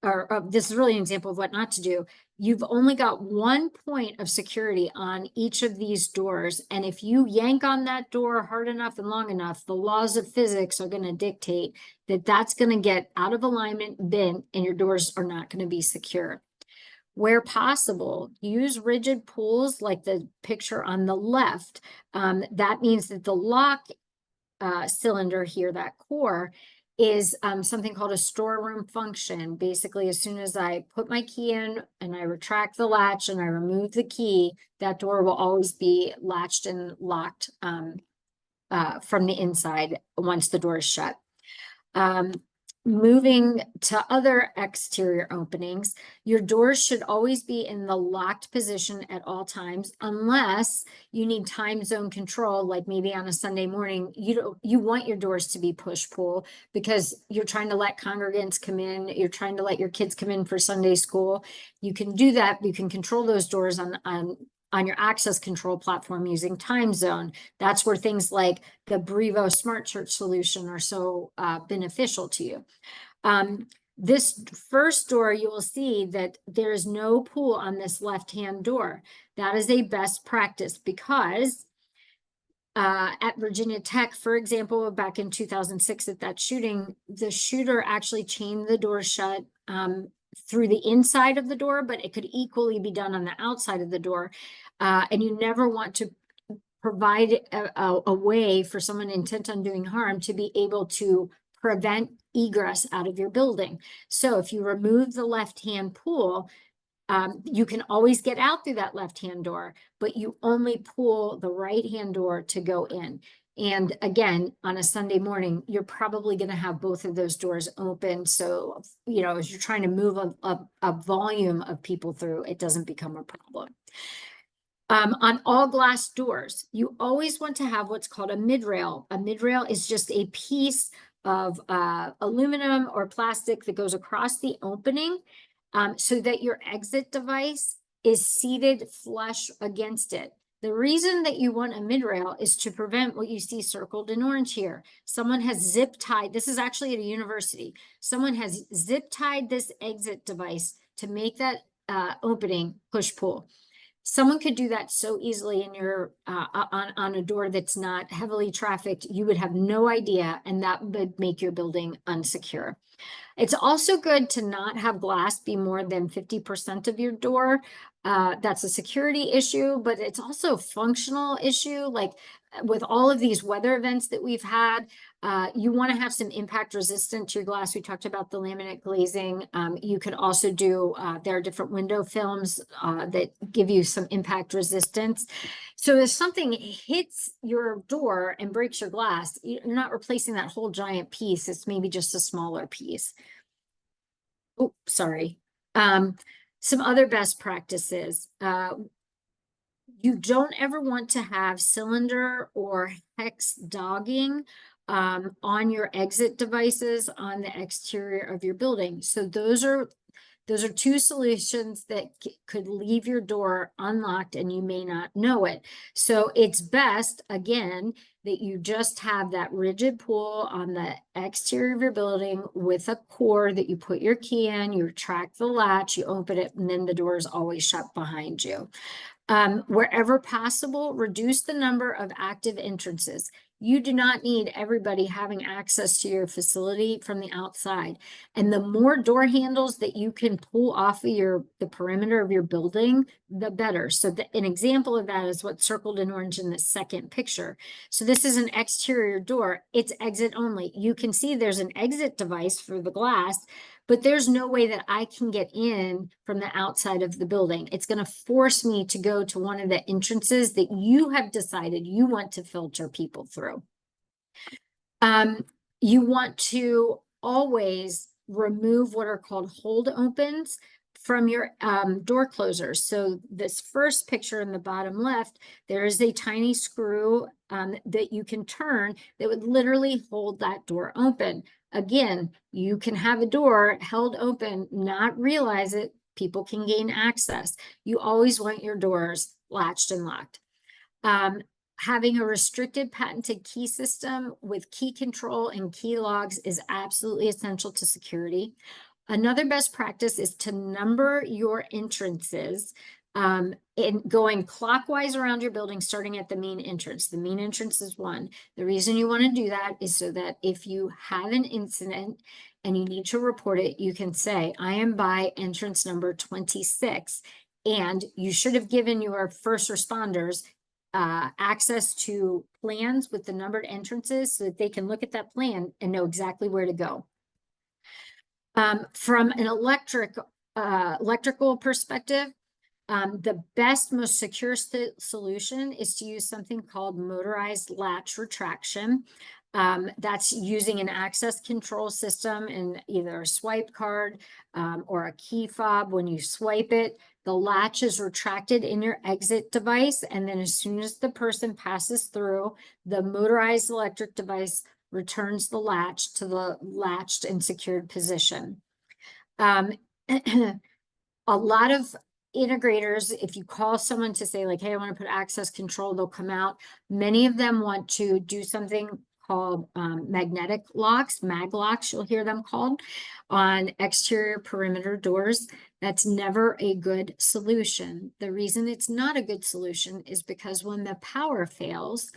or this is really an example of what not to do. You've only got one point of security on each of these doors. And if you yank on that door hard enough and long enough, the laws of physics are going to dictate that that's going to get out of alignment, bent, and your doors are not going to be secure. Where possible, use rigid pulls like the picture on the left. That means that the lock cylinder here, that core, is something called a storeroom function. Basically, as soon as I put my key in and I retract the latch and I remove the key, that door will always be latched and locked from the inside once the door is shut. Moving to other exterior openings, your doors should always be in the locked position at all times, unless you need time zone control, like maybe on a Sunday morning. You want your doors to be push-pull because you're trying to let congregants come in, you're trying to let your kids come in for Sunday school. You can do that. You can control those doors on your access control platform using time zone. That's where things like the Brevo Smart Church solution are so beneficial to you. This first door, you will see that there is no pull on this left-hand door. That is a best practice because at Virginia Tech, for example, back in 2006 at that shooting, the shooter actually chained the door shut through the inside of the door, but it could equally be done on the outside of the door. And you never want to provide a way for someone intent on doing harm to be able to prevent egress out of your building. So if you remove the left-hand pull, you can always get out through that left-hand door, but you only pull the right-hand door to go in. And again, on a Sunday morning, you're probably going to have both of those doors open. So, you know, as you're trying to move a volume of people through, it doesn't become a problem. On all glass doors, you always want to have what's called a midrail. A midrail is just a piece of aluminum or plastic that goes across the opening so that your exit device is seated flush against it. The reason that you want a midrail is to prevent what you see circled in orange here. Someone has zip tied, this is actually at a university, someone has zip tied this exit device to make that opening push-pull. Someone could do that so easily in your on a door that's not heavily trafficked. You would have no idea, and that would make your building unsecure. It's also good to not have glass be more than 50% of your door. That's a security issue, but it's also a functional issue. Like with all of these weather events that we've had, you want to have some impact resistant to your glass. We talked about the laminate glazing. You could also do, there are different window films that give you some impact resistance. So if something hits your door and breaks your glass, you're not replacing that whole giant piece. It's maybe just a smaller piece. Oh, sorry. Some other best practices. You don't ever want to have cylinder or hex dogging on your exit devices on the exterior of your building. So those are two solutions that could leave your door unlocked and you may not know it. So it's best, again, that you just have that rigid pull on the exterior of your building with a core that you put your key in, you retract the latch, you open it, and then the door is always shut behind you. Wherever possible, reduce the number of active entrances. You do not need everybody having access to your facility from the outside. And the more door handles that you can pull off of the perimeter of your building, the better. So an example of that is what's circled in orange in the second picture. So this is an exterior door. It's exit only. You can see there's an exit device for the glass, but there's no way that I can get in from the outside of the building. It's going to force me to go to one of the entrances that you have decided you want to filter people through. You want to always remove what are called hold opens from your door closers. So this first picture in the bottom left, there is a tiny screw that you can turn that would literally hold that door open. Again, you can have a door held open, not realize it, people can gain access. You always want your doors latched and locked. Having a restricted patented key system with key control and key logs is absolutely essential to security. Another best practice is to number your entrances in going clockwise around your building, starting at the main entrance. The main entrance is one. The reason you want to do that is so that if you have an incident and you need to report it, you can say, I am by entrance number 26. And you should have given your first responders access to plans with the numbered entrances so that they can look at that plan and know exactly where to go. From an electrical perspective, the best, most secure solution is to use something called motorized latch retraction. That's using an access control system in either a swipe card or a key fob. When you swipe it, the latch is retracted in your exit device. And then as soon as the person passes through, the motorized electric device returns the latch to the latched and secured position. A lot of integrators, if you call someone to say like, hey, I want to put access control, they'll come out. Many of them want to do something called magnetic locks, mag locks, you'll hear them called, on exterior perimeter doors. That's never a good solution. The reason it's not a good solution is because when the power fails,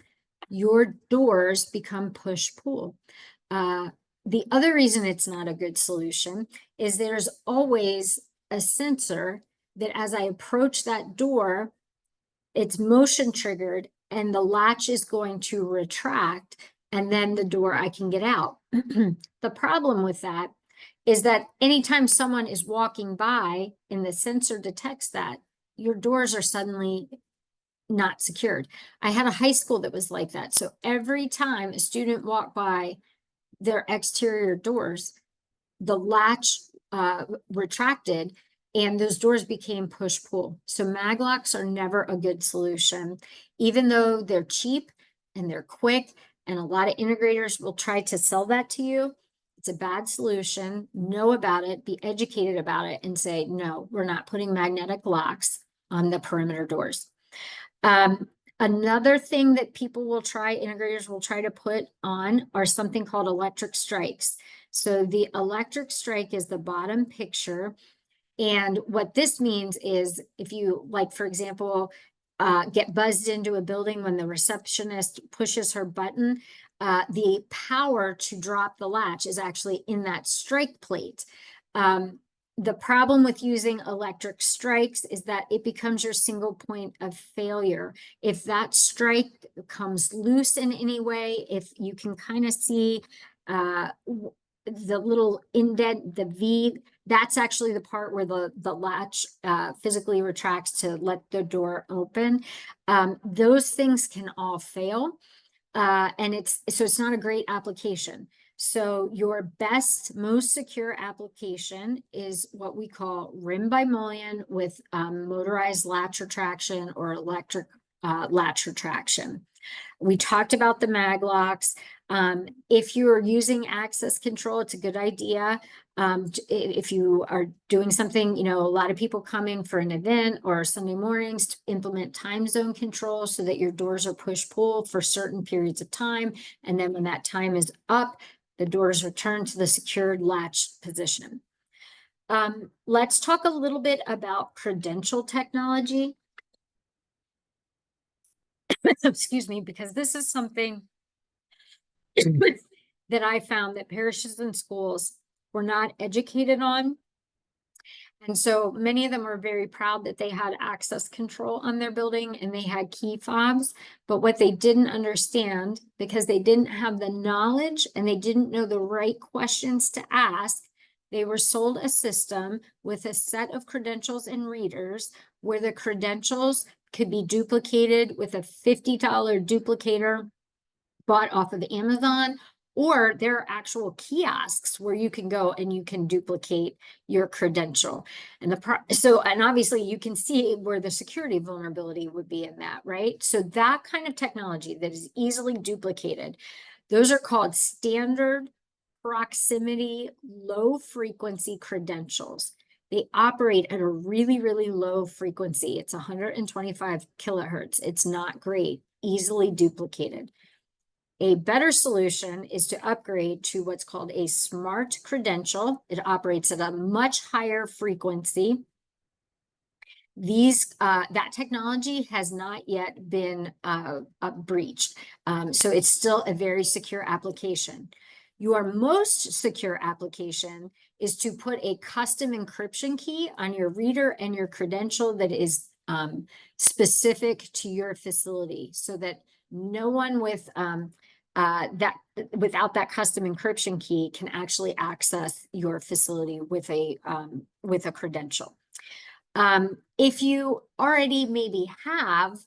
your doors become push-pull. The other reason it's not a good solution is there's always a sensor that as I approach that door, it's motion triggered and the latch is going to retract, and then the door I can get out. The problem with that is that anytime someone is walking by and the sensor detects that, your doors are suddenly not secured. I had a high school that was like that. So every time a student walked by their exterior doors, the latch retracted and those doors became push-pull. So mag locks are never a good solution, even though they're cheap and they're quick, and a lot of integrators will try to sell that to you. It's a bad solution. Know about it, be educated about it, and say, no, we're not putting magnetic locks on the perimeter doors. Another thing that people will try, integrators will try to put on, are something called electric strikes. So the electric strike is the bottom picture. And what this means is if you, like, for example, get buzzed into a building when the receptionist pushes her button, the power to drop the latch is actually in that strike plate. The problem with using electric strikes is that it becomes your single point of failure. If that strike comes loose in any way, if you can kind of see the little indent, the V, that's actually the part where the latch physically retracts to let the door open. Those things can all fail. And it's not a great application. So your best, most secure application is what we call rim by mullion with motorized latch retraction or electric latch retraction. We talked about the mag locks. If you're using access control, it's a good idea. If you are doing something, a lot of people coming for an event or Sunday mornings, to implement time zone control so that your doors are push-pull for certain periods of time. And then when that time is up, the doors return to the secured latch position. Let's talk a little bit about credential technology. Excuse me, because this is something that I found that parishes and schools were not educated on. And so many of them were very proud that they had access control on their building and they had key fobs. But what they didn't understand, because they didn't have the knowledge and they didn't know the right questions to ask, they were sold a system with a set of credentials and readers where the credentials could be duplicated with a $50 duplicator bought off of Amazon, or there are actual kiosks where you can go and you can duplicate your credential. And and obviously you can see where the security vulnerability would be in that, right? So that kind of technology that is easily duplicated, those are called standard proximity low frequency credentials. They operate at a really, really low frequency. It's 125 kilohertz. It's not great, easily duplicated. A better solution is to upgrade to what's called a smart credential. It operates at a much higher frequency. That technology has not yet been breached. So it's still a very secure application. Your most secure application is to put a custom encryption key on your reader and your credential that is specific to your facility, so that no one without that custom encryption key can actually access your facility with a credential. If you already maybe have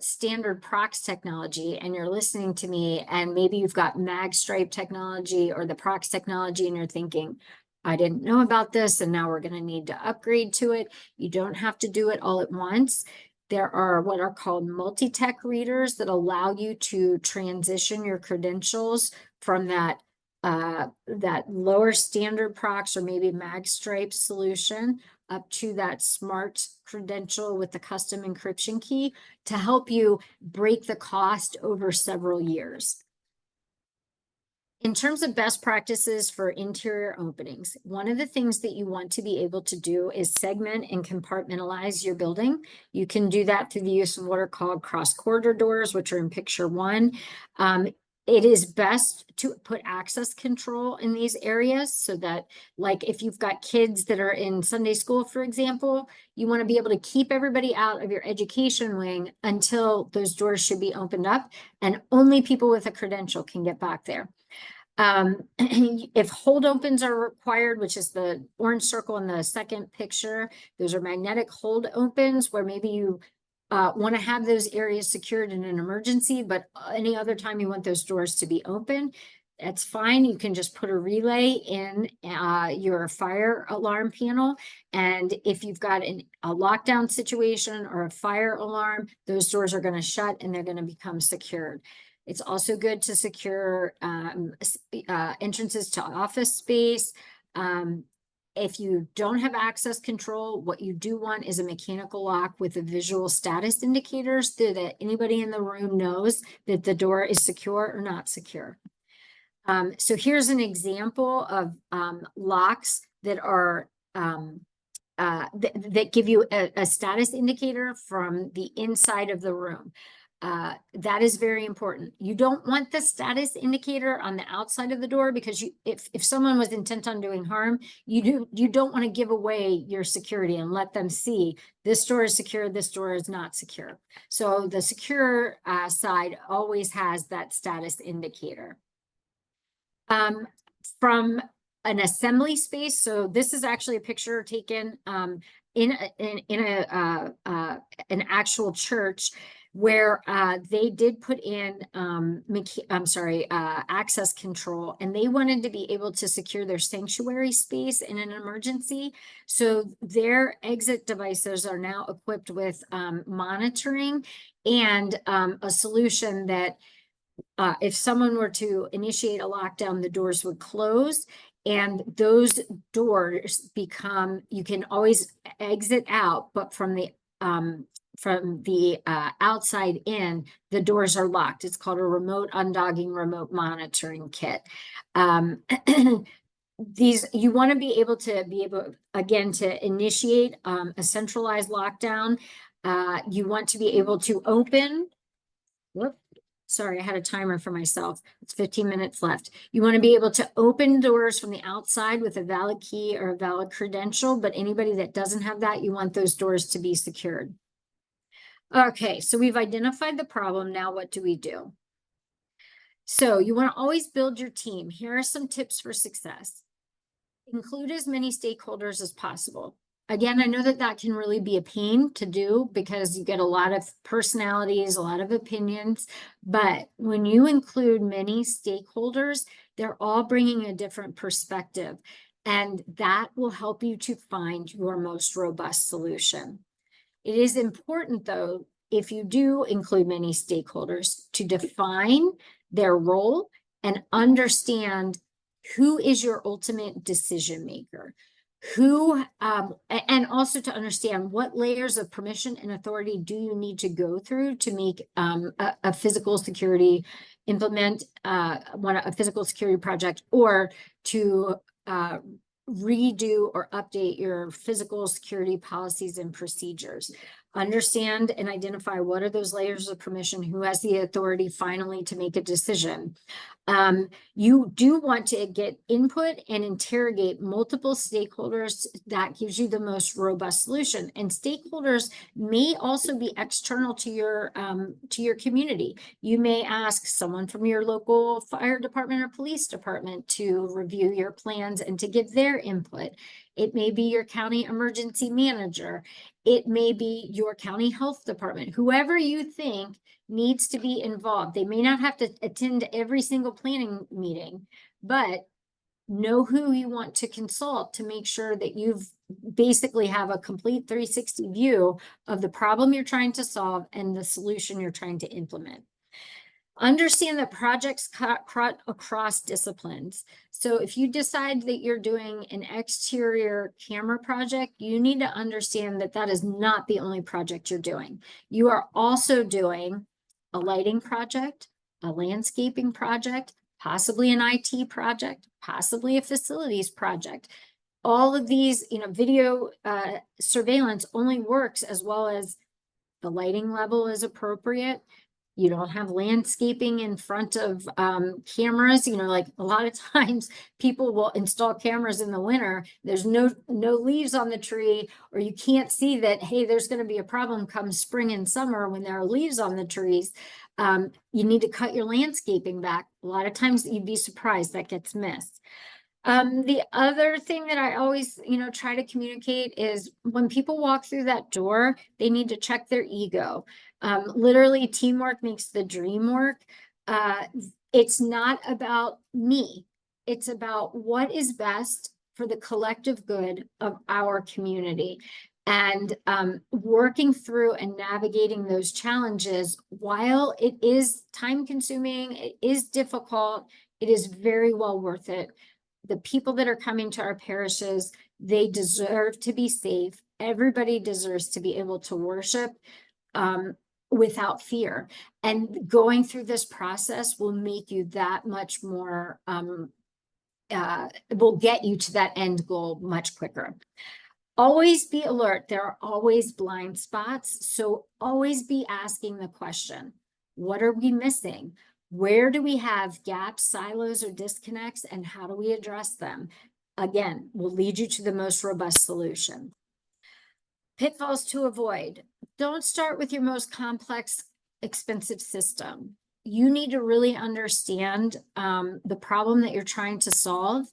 standard prox technology and you're listening to me, and maybe you've got mag stripe technology or the prox technology, and you're thinking, I didn't know about this, and now we're going to need to upgrade to it. You don't have to do it all at once. There are what are called multi-tech readers that allow you to transition your credentials from that lower standard prox or maybe mag stripe solution up to that smart credential with the custom encryption key to help you break the cost over several years. In terms of best practices for interior openings, one of the things that you want to be able to do is segment and compartmentalize your building. You can do that through the use of what are called cross-corridor doors, which are in picture 1. It is best to put access control in these areas, so that, like, if you've got kids that are in Sunday school, for example, you want to be able to keep everybody out of your education wing until those doors should be opened up, and only people with a credential can get back there. If hold opens are required, which is the orange circle in the second picture, those are magnetic hold opens, where maybe you want to have those areas secured in an emergency, but any other time you want those doors to be open, that's fine. You can just put a relay in your fire alarm panel. And if you've got a lockdown situation or a fire alarm, those doors are going to shut and they're going to become secured. It's also good to secure entrances to office space. If you don't have access control, what you do want is a mechanical lock with a visual status indicator, so that anybody in the room knows that the door is secure or not secure. So here's an example of locks that are that give you a status indicator from the inside of the room. That is very important. You don't want the status indicator on the outside of the door, because if someone was intent on doing harm, you don't want to give away your security and let them see this door is secure, this door is not secure. So the secure side always has that status indicator. From an assembly space, so this is actually a picture taken in an actual church, where they did put in access control, and they wanted to be able to secure their sanctuary space in an emergency. So their exit devices are now equipped with monitoring and a solution that if someone were to initiate a lockdown, the doors would close, and those doors become, you can always exit out, but from the outside in, the doors are locked. It's called a remote undogging, remote monitoring kit. These, you want to be able again, to initiate a centralized lockdown. You want to be able to open, sorry, I had a timer for myself. It's 15 minutes left. You want to be able to open doors from the outside with a valid key or a valid credential, but anybody that doesn't have that, you want those doors to be secured. Okay, so we've identified the problem. Now what do we do? So you want to always build your team. Here are some tips for success. Include as many stakeholders as possible. Again, I know that can really be a pain to do, because you get a lot of personalities, a lot of opinions, but when you include many stakeholders, they're all bringing a different perspective, and that will help you to find your most robust solution. It is important, though, if you do include many stakeholders, to define their role and understand who is your ultimate decision maker, and also to understand what layers of permission and authority do you need to go through to make a physical security implement a physical security project, or to redo or update your physical security policies and procedures. Understand and identify what are those layers of permission, who has the authority finally to make a decision. You do want to get input and interrogate multiple stakeholders. That gives you the most robust solution. And stakeholders may also be external to your community. You may ask someone from your local fire department or police department to review your plans and to give their input. It may be your county emergency manager. It may be your county health department, whoever you think needs to be involved. They may not have to attend every single planning meeting, but know who you want to consult to make sure that you've basically have a complete 360 view of the problem you're trying to solve and the solution you're trying to implement. Understand that projects cut across disciplines. So if you decide that you're doing an exterior camera project, you need to understand that that is not the only project you're doing. You are also doing a lighting project, a landscaping project, possibly an IT project, possibly a facilities project. All of these, video surveillance only works as well as the lighting level is appropriate. You don't have landscaping in front of cameras. Like a lot of times people will install cameras in the winter. There's no leaves on the tree, or you can't see that, hey, there's going to be a problem come spring and summer when there are leaves on the trees. You need to cut your landscaping back. A lot of times you'd be surprised that gets missed. The other thing that I always, try to communicate is when people walk through that door, they need to check their ego. Literally, teamwork makes the dream work. It's not about me. It's about what is best for the collective good of our community. And working through and navigating those challenges, while it is time consuming, it is difficult, it is very well worth it. The people that are coming to our parishes, they deserve to be safe. Everybody deserves to be able to worship without fear. And going through this process will make you that much more, will get you to that end goal much quicker. Always be alert. There are always blind spots. So always be asking the question, what are we missing? Where do we have gaps, silos, or disconnects, and how do we address them? Again, will lead you to the most robust solution. Pitfalls to avoid. Don't start with your most complex, expensive system. You need to really understand the problem that you're trying to solve,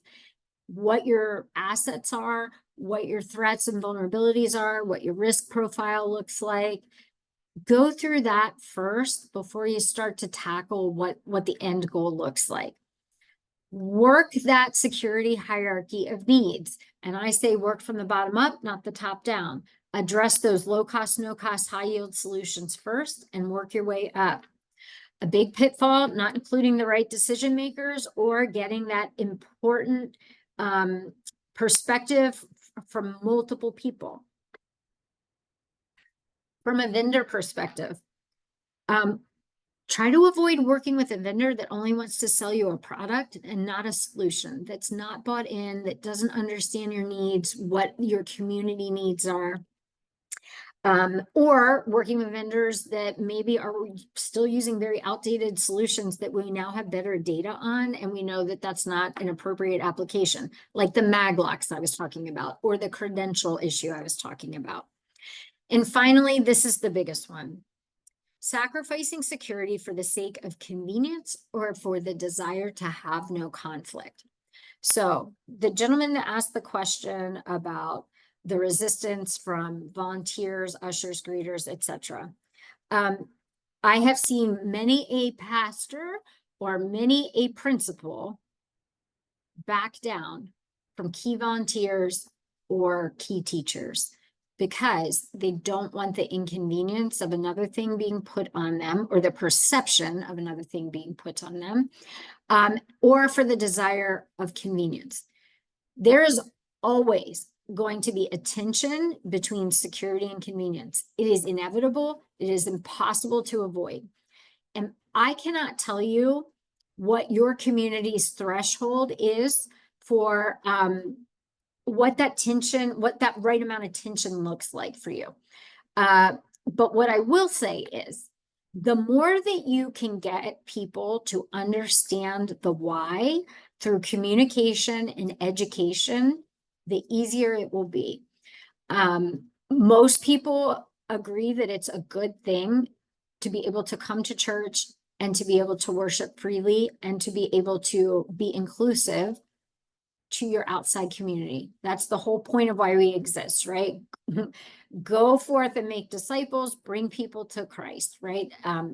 what your assets are, what your threats and vulnerabilities are, what your risk profile looks like. Go through that first before you start to tackle what the end goal looks like. Work that security hierarchy of needs. And I say work from the bottom up, not the top down. Address those low cost, no cost, high yield solutions first and work your way up. A big pitfall, not including the right decision makers or getting that important perspective from multiple people. From a vendor perspective, try to avoid working with a vendor that only wants to sell you a product and not a solution, that's not bought in, that doesn't understand your needs, what your community needs are. Or working with vendors that maybe are still using very outdated solutions that we now have better data on, and we know that that's not an appropriate application, like the maglocks I was talking about, or the credential issue I was talking about. And finally, this is the biggest one. Sacrificing security for the sake of convenience or for the desire to have no conflict. So the gentleman that asked the question about the resistance from volunteers, ushers, greeters, etc. I have seen many a pastor or many a principal back down from key volunteers or key teachers, because they don't want the inconvenience of another thing being put on them, or the perception of another thing being put on them, or for the desire of convenience. There is always going to be a tension between security and convenience. It is inevitable. It is impossible to avoid. And I cannot tell you what your community's threshold is for what that right amount of tension looks like for you. But what I will say is, the more that you can get people to understand the why through communication and education, the easier it will be. Most people agree that it's a good thing to be able to come to church and to be able to worship freely and to be able to be inclusive to your outside community. That's the whole point of why we exist, right? Go forth and make disciples, bring people to Christ, right?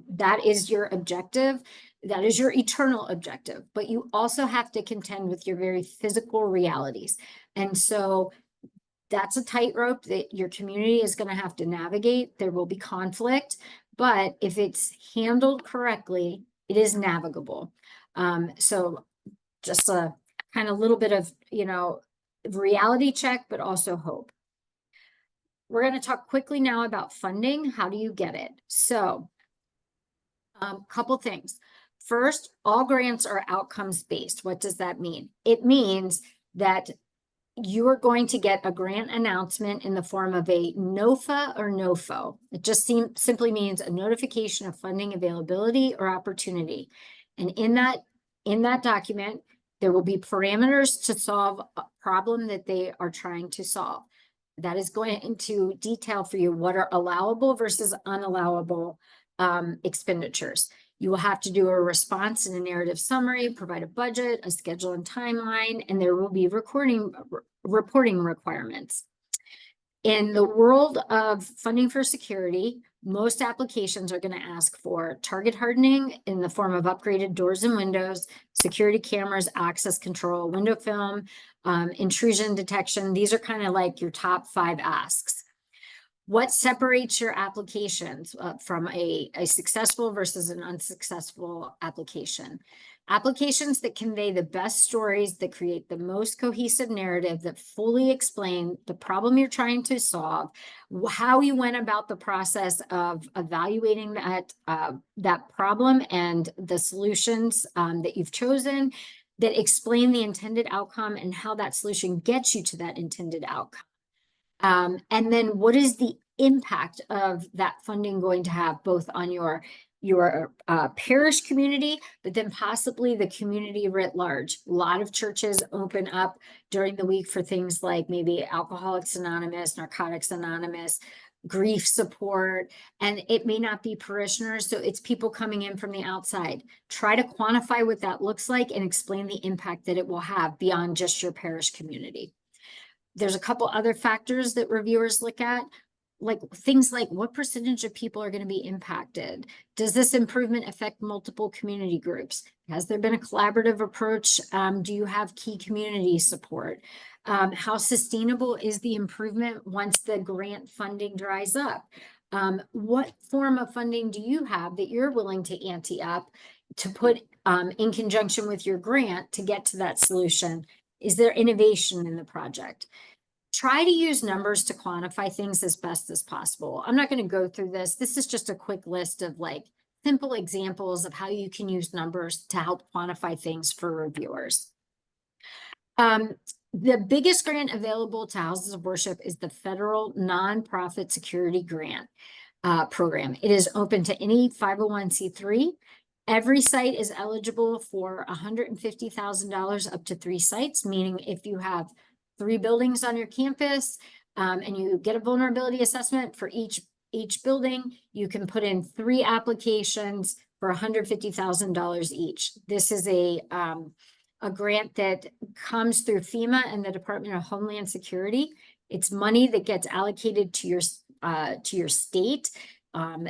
That is your objective. That is your eternal objective. But you also have to contend with your very physical realities. And so that's a tightrope that your community is going to have to navigate. There will be conflict, but if it's handled correctly, it is navigable. So just a kind of little bit of, reality check, but also hope. We're going to talk quickly now about funding. How do you get it? So, couple things. First, all grants are outcomes based. What does that mean? It means that you are going to get a grant announcement in the form of a NOFA or NOFO. It just simply means a notification of funding availability or opportunity. And in that document, there will be parameters to solve a problem that they are trying to solve. That is going into detail for you what are allowable versus unallowable expenditures. You will have to do a response and a narrative summary, provide a budget, a schedule and timeline, and there will be reporting requirements. In the world of funding for security, most applications are going to ask for target hardening in the form of upgraded doors and windows, security cameras, access control, window film, intrusion detection. These are kind of like your top 5 asks. What separates your applications from a successful versus an unsuccessful application? Applications that convey the best stories, that create the most cohesive narrative, that fully explain the problem you're trying to solve, how you went about the process of evaluating that problem and the solutions that you've chosen, that explain the intended outcome and how that solution gets you to that intended outcome. And then what is the impact of that funding going to have both on your parish community, but then possibly the community writ large. A lot of churches open up during the week for things like maybe Alcoholics Anonymous, Narcotics Anonymous, grief support, and it may not be parishioners, so it's people coming in from the outside. Try to quantify what that looks like and explain the impact that it will have beyond just your parish community. There's a couple other factors that reviewers look at, like things like what percentage of people are going to be impacted? Does this improvement affect multiple community groups? Has there been a collaborative approach? Do you have key community support? How sustainable is the improvement once the grant funding dries up? What form of funding do you have that you're willing to ante up to put in conjunction with your grant to get to that solution? Is there innovation in the project? Try to use numbers to quantify things as best as possible. I'm not going to go through this. This is just a quick list of like simple examples of how you can use numbers to help quantify things for reviewers. The biggest grant available to houses of worship is the federal nonprofit security grant program. It is open to any 501c3. Every site is eligible for $150,000 up to 3 sites, meaning if you have 3 buildings on your campus and you get a vulnerability assessment for each building, you can put in 3 applications for $150,000 each. This is a grant that comes through FEMA and the Department of Homeland Security. It's money that gets allocated to your state.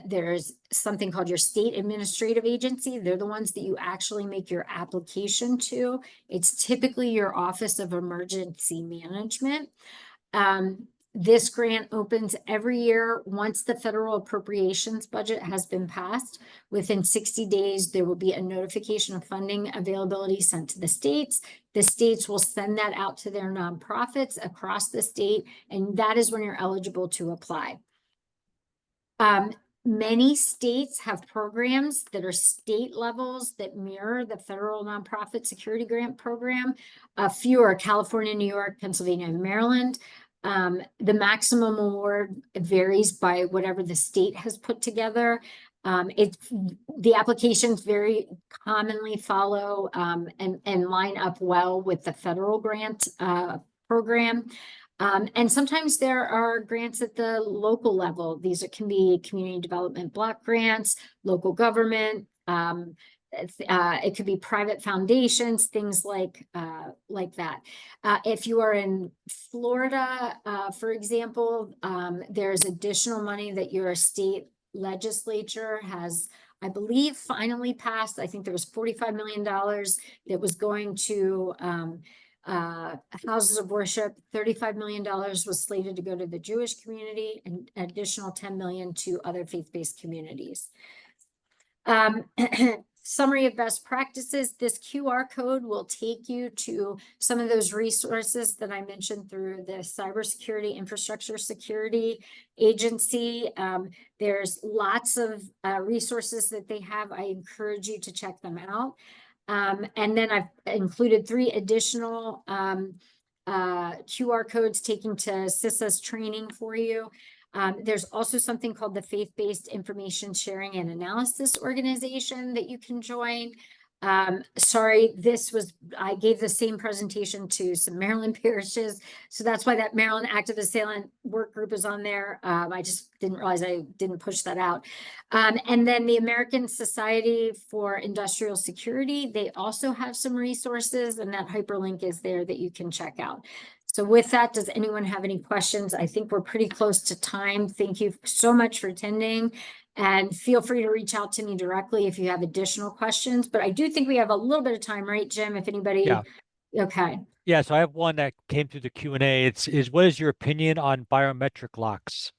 There's something called your state administrative agency. They're the ones that you actually make your application to. It's typically your Office of Emergency Management. This grant opens every year once the federal appropriations budget has been passed. Within 60 days, there will be a notification of funding availability sent to the states. The states will send that out to their nonprofits across the state, and that is when you're eligible to apply. Many states have programs that are state levels that mirror the federal nonprofit security grant program. A few are California, New York, Pennsylvania, and Maryland. The maximum award varies by whatever the state has put together. The applications very commonly follow and line up well with the federal grant program. And sometimes there are grants at the local level. Can be community development block grants, local government. It could be private foundations, things like that. If you are in Florida, for example, there's additional money that your state legislature has, I believe, finally passed. I think there was $45 million that was going to houses of worship. $35 million was slated to go to the Jewish community, and additional $10 million to other faith-based communities. Summary of best practices. This QR code will take you to some of those resources that I mentioned through the Cybersecurity Infrastructure Security Agency. There's lots of resources that they have. I encourage you to check them out. And then I've included 3 additional QR codes taking to CISA's training for you. There's also something called the Faith-Based Information Sharing and Analysis Organization that you can join. Sorry, I gave the same presentation to some Maryland parishes, so that's why that Maryland Active Assailant work group is on there. I just didn't realize I didn't push that out. And then the American Society for Industrial Security, they also have some resources, and that hyperlink is there that you can check out. So with that, does anyone have any questions? I think we're pretty close to time. Thank you so much for attending, and feel free to reach out to me directly if you have additional questions. But I do think we have a little bit of time, right, Jim? If anybody, Yeah. Okay. Yeah, so I have one that came through the Q&A. What is your opinion on biometric locks?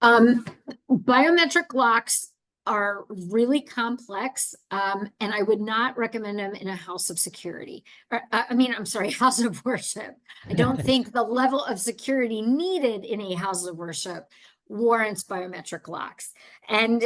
Biometric locks are really complex, and I would not recommend them in a house of security. I'm sorry, house of worship. I don't think the level of security needed in a house of worship warrants biometric locks. And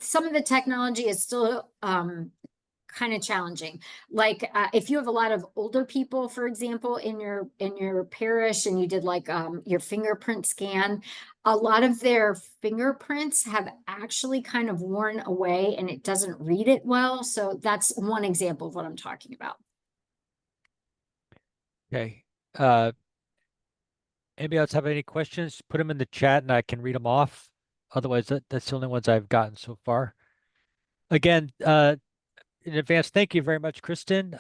some of the technology is still kind of challenging. Like if you have a lot of older people, for example, in your parish, and you did like your fingerprint scan, a lot of their fingerprints have actually kind of worn away and it doesn't read it well. So that's one example of what I'm talking about. Okay. Anybody else have any questions? Put them in the chat and I can read them off. Otherwise, that's the only ones I've gotten so far. Again, in advance, thank you very much, Kristen.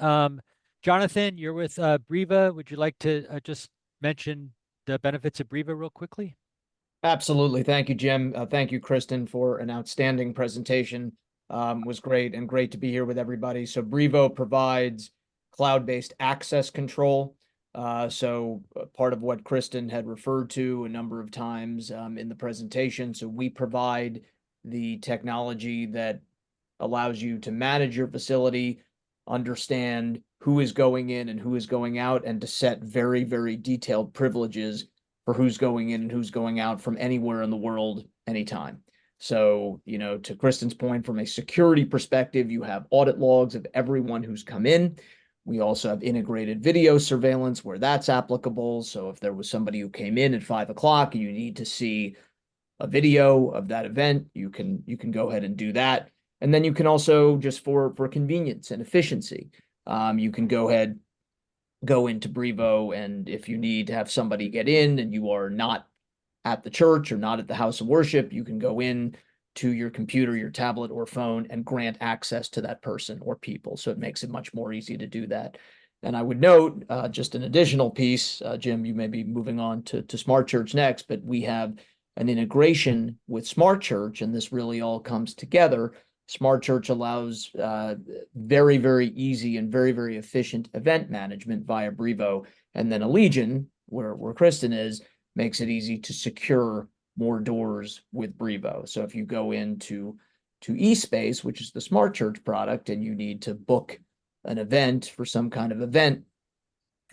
Jonathan, you're with Briva. Would you like to just mention the benefits of Briva real quickly? Absolutely. Thank you, Jim. Thank you, Kristen, for an outstanding presentation. Was great, and great to be here with everybody. So Brivo provides cloud-based access control. So part of what Kristen had referred to a number of times in the presentation. So we provide the technology that allows you to manage your facility, understand who is going in and who is going out, and to set very, very detailed privileges for who's going in and who's going out from anywhere in the world, anytime. So, to Kristen's point, from a security perspective, you have audit logs of everyone who's come in. We also have integrated video surveillance where that's applicable. So if there was somebody who came in at 5 o'clock and you need to see a video of that event, you can go ahead and do that. And then you can also, just for convenience and efficiency, you can go into Brivo, and if you need to have somebody get in and you are not at the church or not at the house of worship, you can go in to your computer, your tablet, or phone and grant access to that person or people. So it makes it much more easy to do that. And I would note just an additional piece, Jim, you may be moving on to Smart Church next, but we have an integration with Smart Church, and this really all comes together. Smart Church allows very, very easy and very, very efficient event management via Brivo. And then Allegion, where Kristen is, makes it easy to secure more doors with Brivo. So if you go into eSpace, which is the Smart Church product, and you need to book an event for some kind of event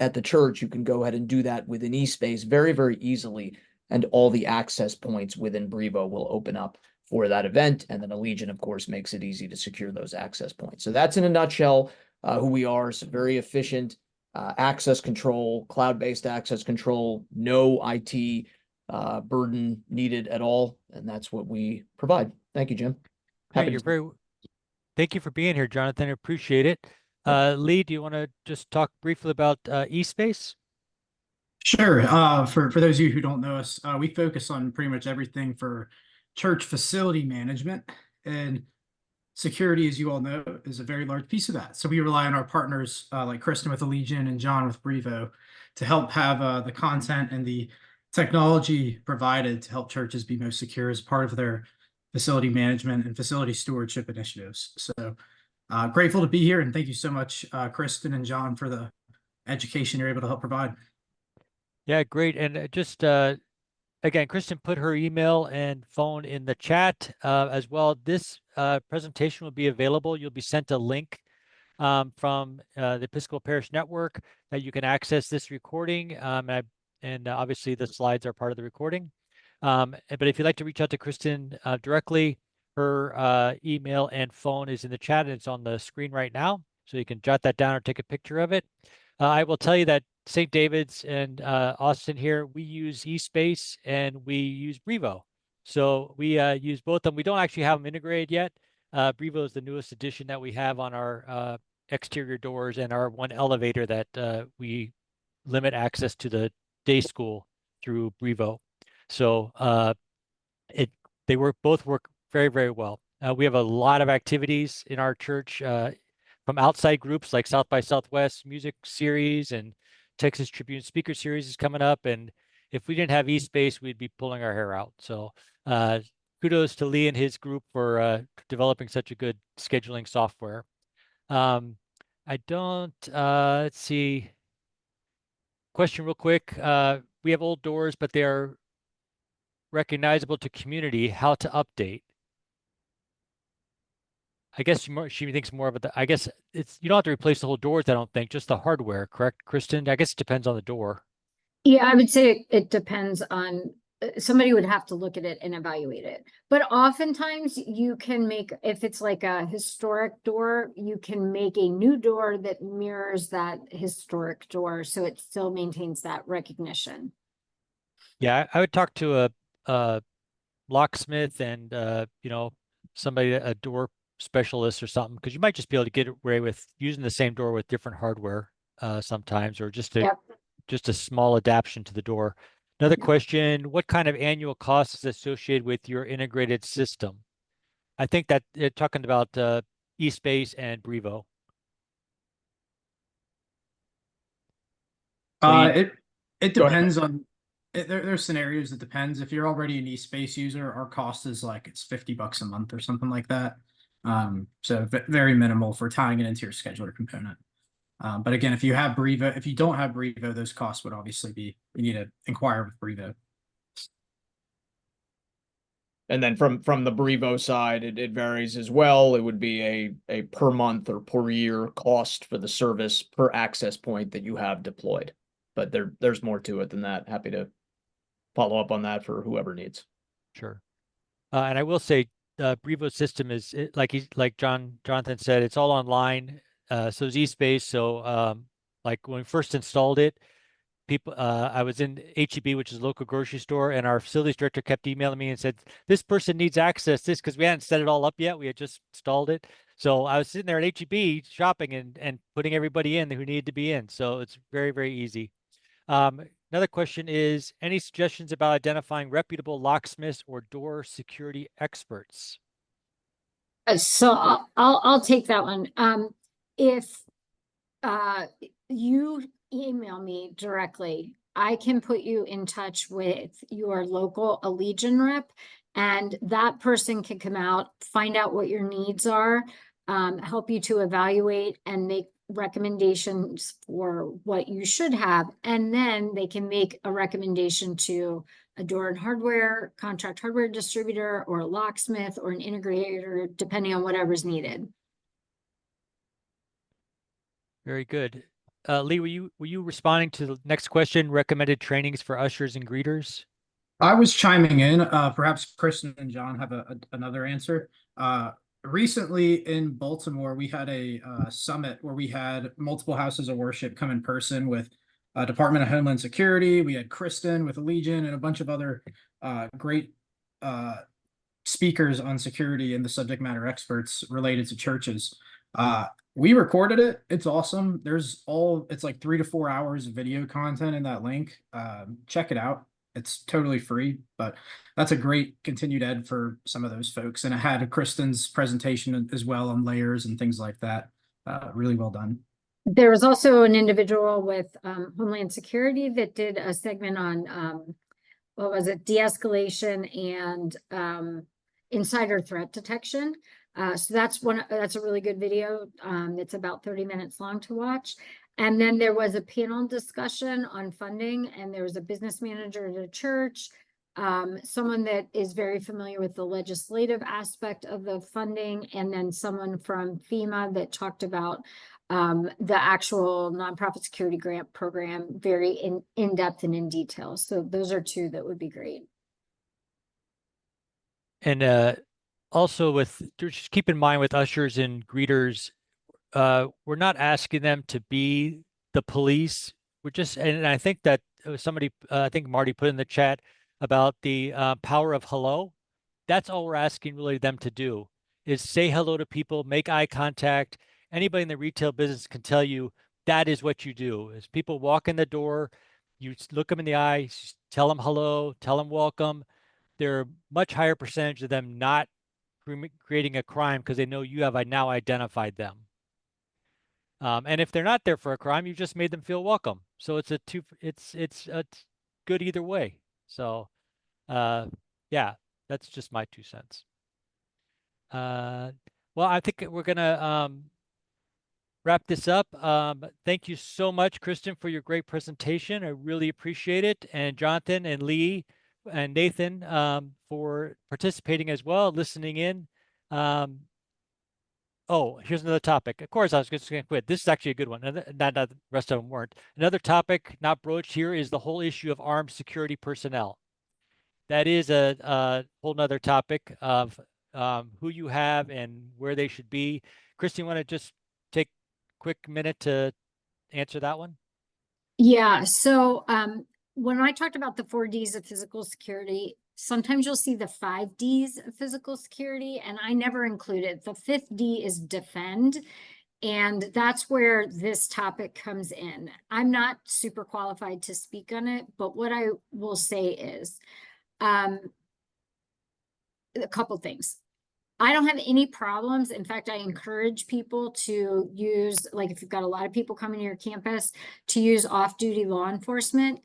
at the church, you can go ahead and do that within eSpace very, very easily and all the access points within Brevo will open up for that event. And then Allegiant, of course, makes it easy to secure those access points. So that's in a nutshell who we are. So very efficient access control, cloud-based access control, no IT burden needed at all. And that's what we provide. Thank you, Jim. Hey, thank you for being here, Jonathan. I appreciate it. Lee, do you want to just talk briefly about eSpace? Sure. For those of you who don't know us, we focus on pretty much everything for church facility management, and security, as you all know, is a very large piece of that. So we rely on our partners like Kristen with Allegiant and John with Brevo to help have the content and the technology provided to help churches be most secure as part of their facility management and facility stewardship initiatives. So grateful to be here, and thank you so much, Kristen and John, for the education you're able to help provide. Yeah, great. And just again, Kristen put her email and phone in the chat as well. This presentation will be available. You'll be sent a link from the Episcopal Parish Network that you can access this recording. And obviously the slides are part of the recording. But if you'd like to reach out to Kristen directly, her email and phone is in the chat, and it's on the screen right now. So you can jot that down or take a picture of it. I will tell you that St. David's and Austin here, we use eSpace and we use Brevo. So we use both of them. We don't actually have them integrated yet. Brevo is the newest addition that we have on our exterior doors and our one elevator that we limit access to the day school through Brevo. So they both work very, very well. We have a lot of activities in our church from outside groups like South by Southwest Music Series, and Texas Tribune Speaker Series is coming up. And if we didn't have eSpace, we'd be pulling our hair out. So kudos to Lee and his group for developing such a good scheduling software. Let's see. Question real quick. We have old doors, but they are recognizable to community. How to update? I guess she thinks more of it. I guess you don't have to replace the whole doors, I don't think, just the hardware, correct, Kristen? I guess it depends on the door. Yeah, I would say it depends on, somebody would have to look at it and evaluate it. But oftentimes you can make, if it's like a historic door, you can make a new door that mirrors that historic door, so it still maintains that recognition. Yeah, I would talk to a locksmith and somebody, a door specialist or something, because you might just be able to get away with using the same door with different hardware sometimes, or just a small adaptation to the door. Another question: what kind of annual cost is associated with your integrated system? I think that they're talking about eSpace and Brevo. It depends on there's scenarios that depends. If you're already an eSpace user, our cost is like it's $50 a month or something like that. So very minimal for tying it into your scheduler component. But again, if you have Brevo, if you don't have Brevo, those costs would obviously be, you need to inquire with Brevo. And then from the Brevo side, it varies as well. It would be a per month or per year cost for the service per access point that you have deployed. But there's more to it than that. Happy to follow up on that for whoever needs. Sure. And I will say, Brevo's system is like Jonathan said, it's all online. So is eSpace. So like when we first installed it, I was in HEB, which is a local grocery store, and our facilities director kept emailing me and said, this person needs access to this, because we hadn't set it all up yet. We had just installed it. So I was sitting there at HEB shopping and putting everybody in who needed to be in. So it's very, very easy. Another question is, any suggestions about identifying reputable locksmiths or door security experts? So I'll take that one. If you email me directly, I can put you in touch with your local Allegiant rep, and that person can come out, find out what your needs are, help you to evaluate and make recommendations for what you should have. And then they can make a recommendation to a door and hardware, contract hardware distributor, or a locksmith, or an integrator, depending on whatever's needed. Very good. Lee, were you responding to the next question, recommended trainings for ushers and greeters? I was chiming in. Perhaps Kristen and John have another answer. Recently in Baltimore, we had a summit where we had multiple houses of worship come in person with Department of Homeland Security. We had Kristen with Legion and a bunch of other great speakers on security and the subject matter experts related to churches. We recorded it. It's awesome. It's like 3 to 4 hours of video content in that link. Check it out. It's totally free, but that's a great continued ed for some of those folks. And it had Kristen's presentation as well on layers and things like that. Really well done. There was also an individual with Homeland Security that did a segment on what was it, de-escalation and insider threat detection. So that's a really good video. It's about 30 minutes long to watch. And then there was a panel discussion on funding, and there was a business manager at a church, someone that is very familiar with the legislative aspect of the funding, and then someone from FEMA that talked about the actual nonprofit security grant program, very in depth and in detail. So those are two that would be great. And also just keep in mind with ushers and greeters, we're not asking them to be the police. And I think that somebody, I think Marty put in the chat about the power of hello. That's all we're asking really them to do, is say hello to people, make eye contact. Anybody in the retail business can tell you that is what you do. As people walk in the door, you look them in the eye, tell them hello, tell them welcome. There are much higher percentage of them not creating a crime because they know you have now identified them. And if they're not there for a crime, you just made them feel welcome. So it's good either way. So yeah, that's just my 2 cents. Well, I think we're gonna wrap this up. Thank you so much, Kristen, for your great presentation. I really appreciate it. And Jonathan and Lee and Nathan for participating as well, listening in. Oh, here's another topic. Of course, I was just going to quit. This is actually a good one. Not the rest of them weren't. Another topic not broached here is the whole issue of armed security personnel. That is a whole nother topic of who you have and where they should be. Christy, you want to just take a quick minute to answer that one? Yeah, so when I talked about the 4 Ds of physical security, sometimes you'll see the 5 Ds of physical security, and I never include it. The 5th D is defend, and that's where this topic comes in. I'm not super qualified to speak on it, but what I will say is a couple things. I don't have any problems. In fact, I encourage people to use, like if you've got a lot of people coming to your campus, to use off-duty law enforcement.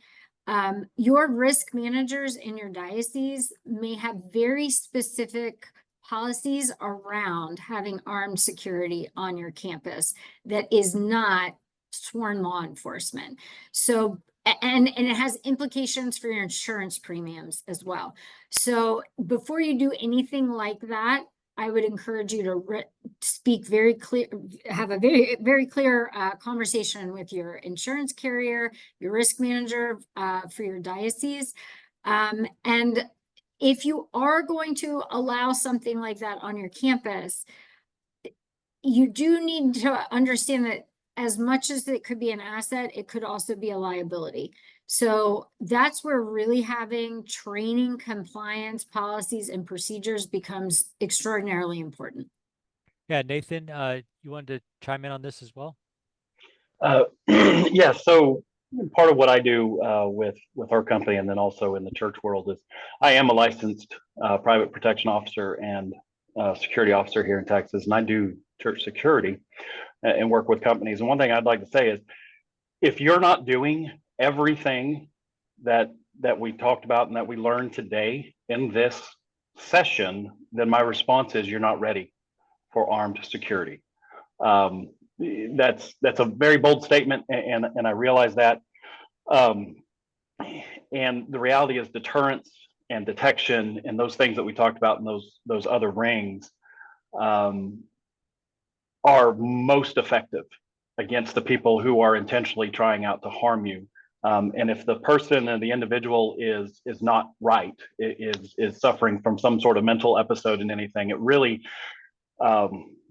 Your risk managers in your diocese may have very specific policies around having armed security on your campus that is not sworn law enforcement. So, and it has implications for your insurance premiums as well. So before you do anything like that, I would encourage you to speak very clear, have a very clear conversation with your insurance carrier, your risk manager for your diocese. And if you are going to allow something like that on your campus, you do need to understand that as much as it could be an asset, it could also be a liability. So that's where really having training, compliance, policies, and procedures becomes extraordinarily important. Yeah, Nathan, you wanted to chime in on this as well? Yeah, so part of what I do with our company and then also in the church world is I am a licensed private protection officer and security officer here in Texas, and I do church security and work with companies. And one thing I'd like to say is, if you're not doing everything that we talked about and that we learned today in this session, then my response is you're not ready for armed security. That's a very bold statement, and I realize that. And the reality is deterrence and detection and those things that we talked about in those other rings are most effective against the people who are intentionally trying out to harm you And if the person and the individual is not right, is suffering from some sort of mental episode in anything, it really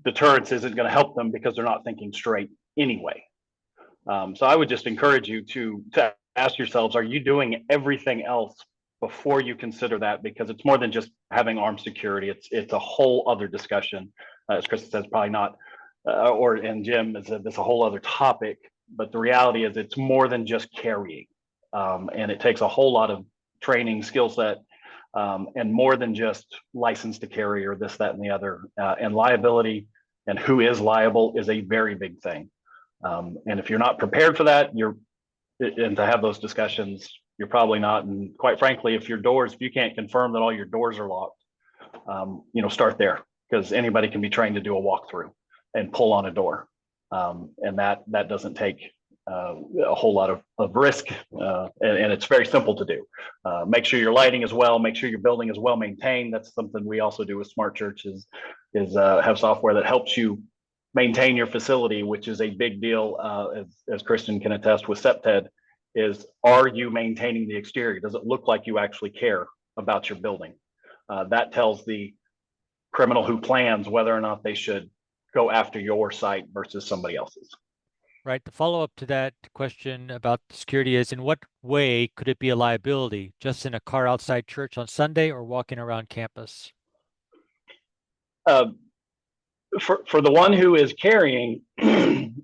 deterrence isn't going to help them because they're not thinking straight anyway. So I would just encourage you to ask yourselves, are you doing everything else before you consider that? Because it's more than just having armed security. It's a whole other discussion. As Kristen says, probably not, and Jim is it's a whole other topic. But the reality is it's more than just carrying. And it takes a whole lot of training, skill set, and more than just license to carry or this, that, and the other. And liability and who is liable is a very big thing. And if you're not prepared for that, and to have those discussions, you're probably not. And quite frankly, if you can't confirm that all your doors are locked, start there, because anybody can be trained to do a walkthrough and pull on a door. And that doesn't take a whole lot of risk, and it's very simple to do. Make sure your lighting is well, make sure your building is well maintained. That's something we also do with Smart Church is have software that helps you maintain your facility, which is a big deal, as Kristen can attest with SEPTED, is are you maintaining the exterior? Does it look like you actually care about your building? That tells the criminal who plans whether or not they should go after your site versus somebody else's. Right. The follow-up to that question about security is, in what way could it be a liability? Just in a car outside church on Sunday or walking around campus? For the one who is carrying,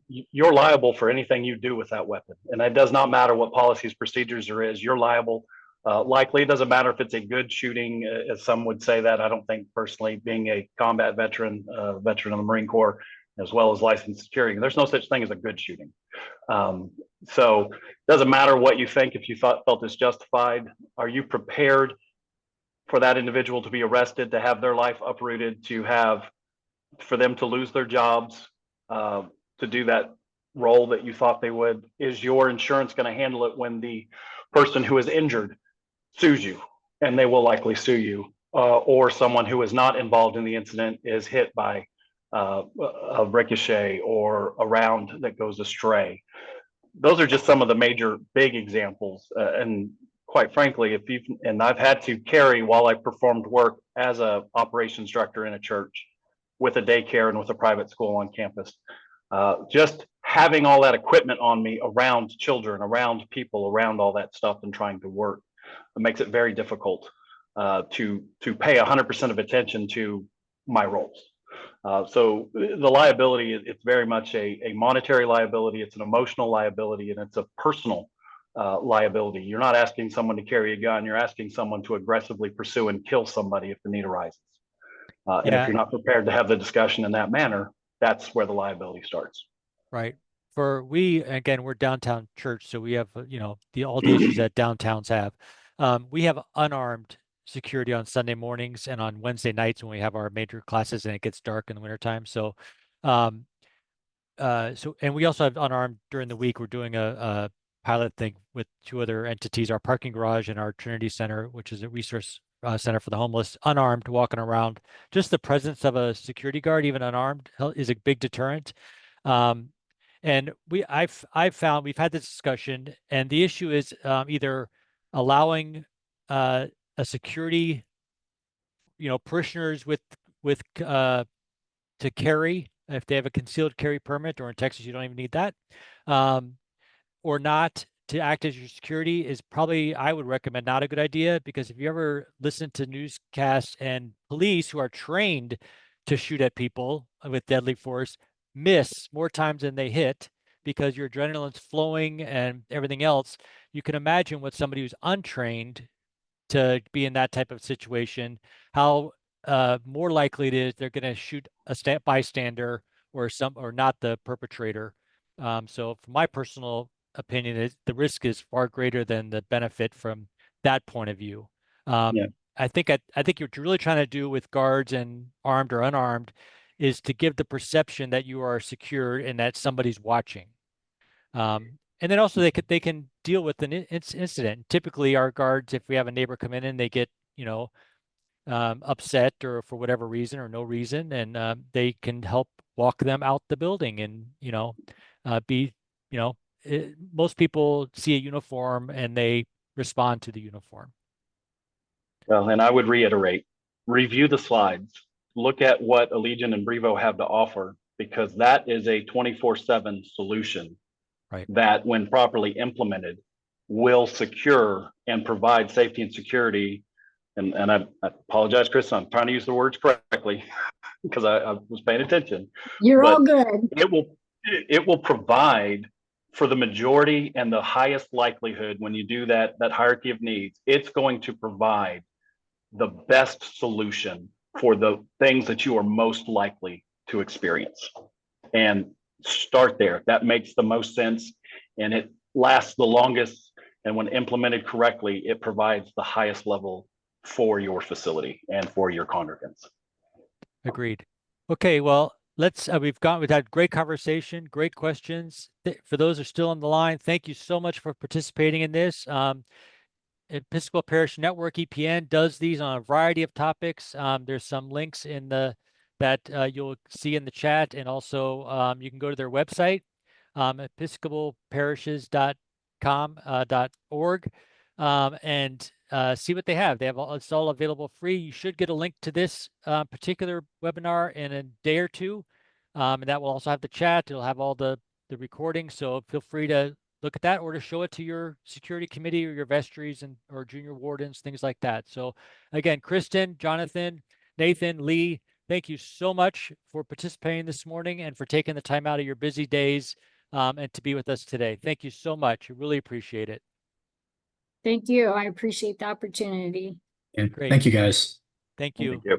you're liable for anything you do with that weapon. And it does not matter what policies, procedures there is, you're liable. Likely, it doesn't matter if it's a good shooting, as some would say that. I don't think personally, being a combat veteran, veteran of the Marine Corps, as well as licensed security, there's no such thing as a good shooting. So it doesn't matter what you think. If you felt it's justified, are you prepared for that individual to be arrested, to have their life uprooted, for them to lose their jobs, to do that role that you thought they would? Is your insurance going to handle it when the person who is injured sues you? And they will likely sue you, or someone who is not involved in the incident is hit by a ricochet or a round that goes astray. Those are just some of the major big examples. And quite frankly, I've had to carry while I performed work as a operations director in a church, with a daycare and with a private school on campus. Just having all that equipment on me around children, around people, around all that stuff and trying to work, it makes it very difficult to pay 100% of attention to my roles. So the liability, it's very much a monetary liability, it's an emotional liability, and it's a personal liability. You're not asking someone to carry a gun, you're asking someone to aggressively pursue and kill somebody if the need arises. And if you're not prepared to have the discussion in that manner, that's where the liability starts. Right. Again, we're downtown church, so we have, all the issues that downtowns have. We have unarmed security on Sunday mornings and on Wednesday nights when we have our major classes and it gets dark in the wintertime. So, and we also have unarmed during the week. We're doing a pilot thing with two other entities, our parking garage and our Trinity Center, which is a resource center for the homeless, unarmed, walking around. Just the presence of a security guard, even unarmed, is a big deterrent. And I've found, we've had this discussion, and the issue is either allowing a security, parishioners to carry if they have a concealed carry permit, or in Texas you don't even need that, or not, to act as your security is probably, I would recommend, not a good idea, because if you ever listen to newscasts, and police who are trained to shoot at people with deadly force miss more times than they hit because your adrenaline's flowing and everything else, you can imagine what somebody who's untrained to be in that type of situation, how more likely it is they're going to shoot a bystander or not the perpetrator. So from my personal opinion, the risk is far greater than the benefit from that point of view. I think what you're really trying to do with guards, and armed or unarmed, is to give the perception that you are secure and that somebody's watching. And then also they can deal with an incident. Typically our guards, if we have a neighbor come in and they get, upset or for whatever reason or no reason, and they can help walk them out the building and, most people see a uniform and they respond to the uniform. Well, and I would reiterate, review the slides, look at what Allegiant and Brevo have to offer, because that is a 24/7 solution. Right. That, when properly implemented, will secure and provide safety and security. And I apologize, Chris, I'm trying to use the words correctly because I was paying attention. You're all But good. it will provide for the majority and the highest likelihood when you do that hierarchy of needs. It's going to provide the best solution for the things that you are most likely to experience. And start there. That makes the most sense, and it lasts the longest. And when implemented correctly, it provides the highest level for your facility and for your congregants. Agreed. Okay, well, let's we've had great conversation, great questions. For those who are still on the line, thank you so much for participating in this. Episcopal Parish Network, EPN, does these on a variety of topics. There's some links in that you'll see in the chat, and also you can go to their website, episcopalparishes.com.org, and see what they have. It's all available free. You should get a link to this particular webinar in a day or two, and that will also have the chat. It'll have all the recording, so feel free to look at that or to show it to your security committee or your vestries or junior wardens, things like that. So again, Kristen, Jonathan, Nathan, Lee, thank you so much for participating this morning and for taking the time out of your busy days and to be with us today. Thank you so much. I really appreciate it. Thank you. I appreciate the opportunity. Yeah, Great. thank you, guys. Thank you. Thank you.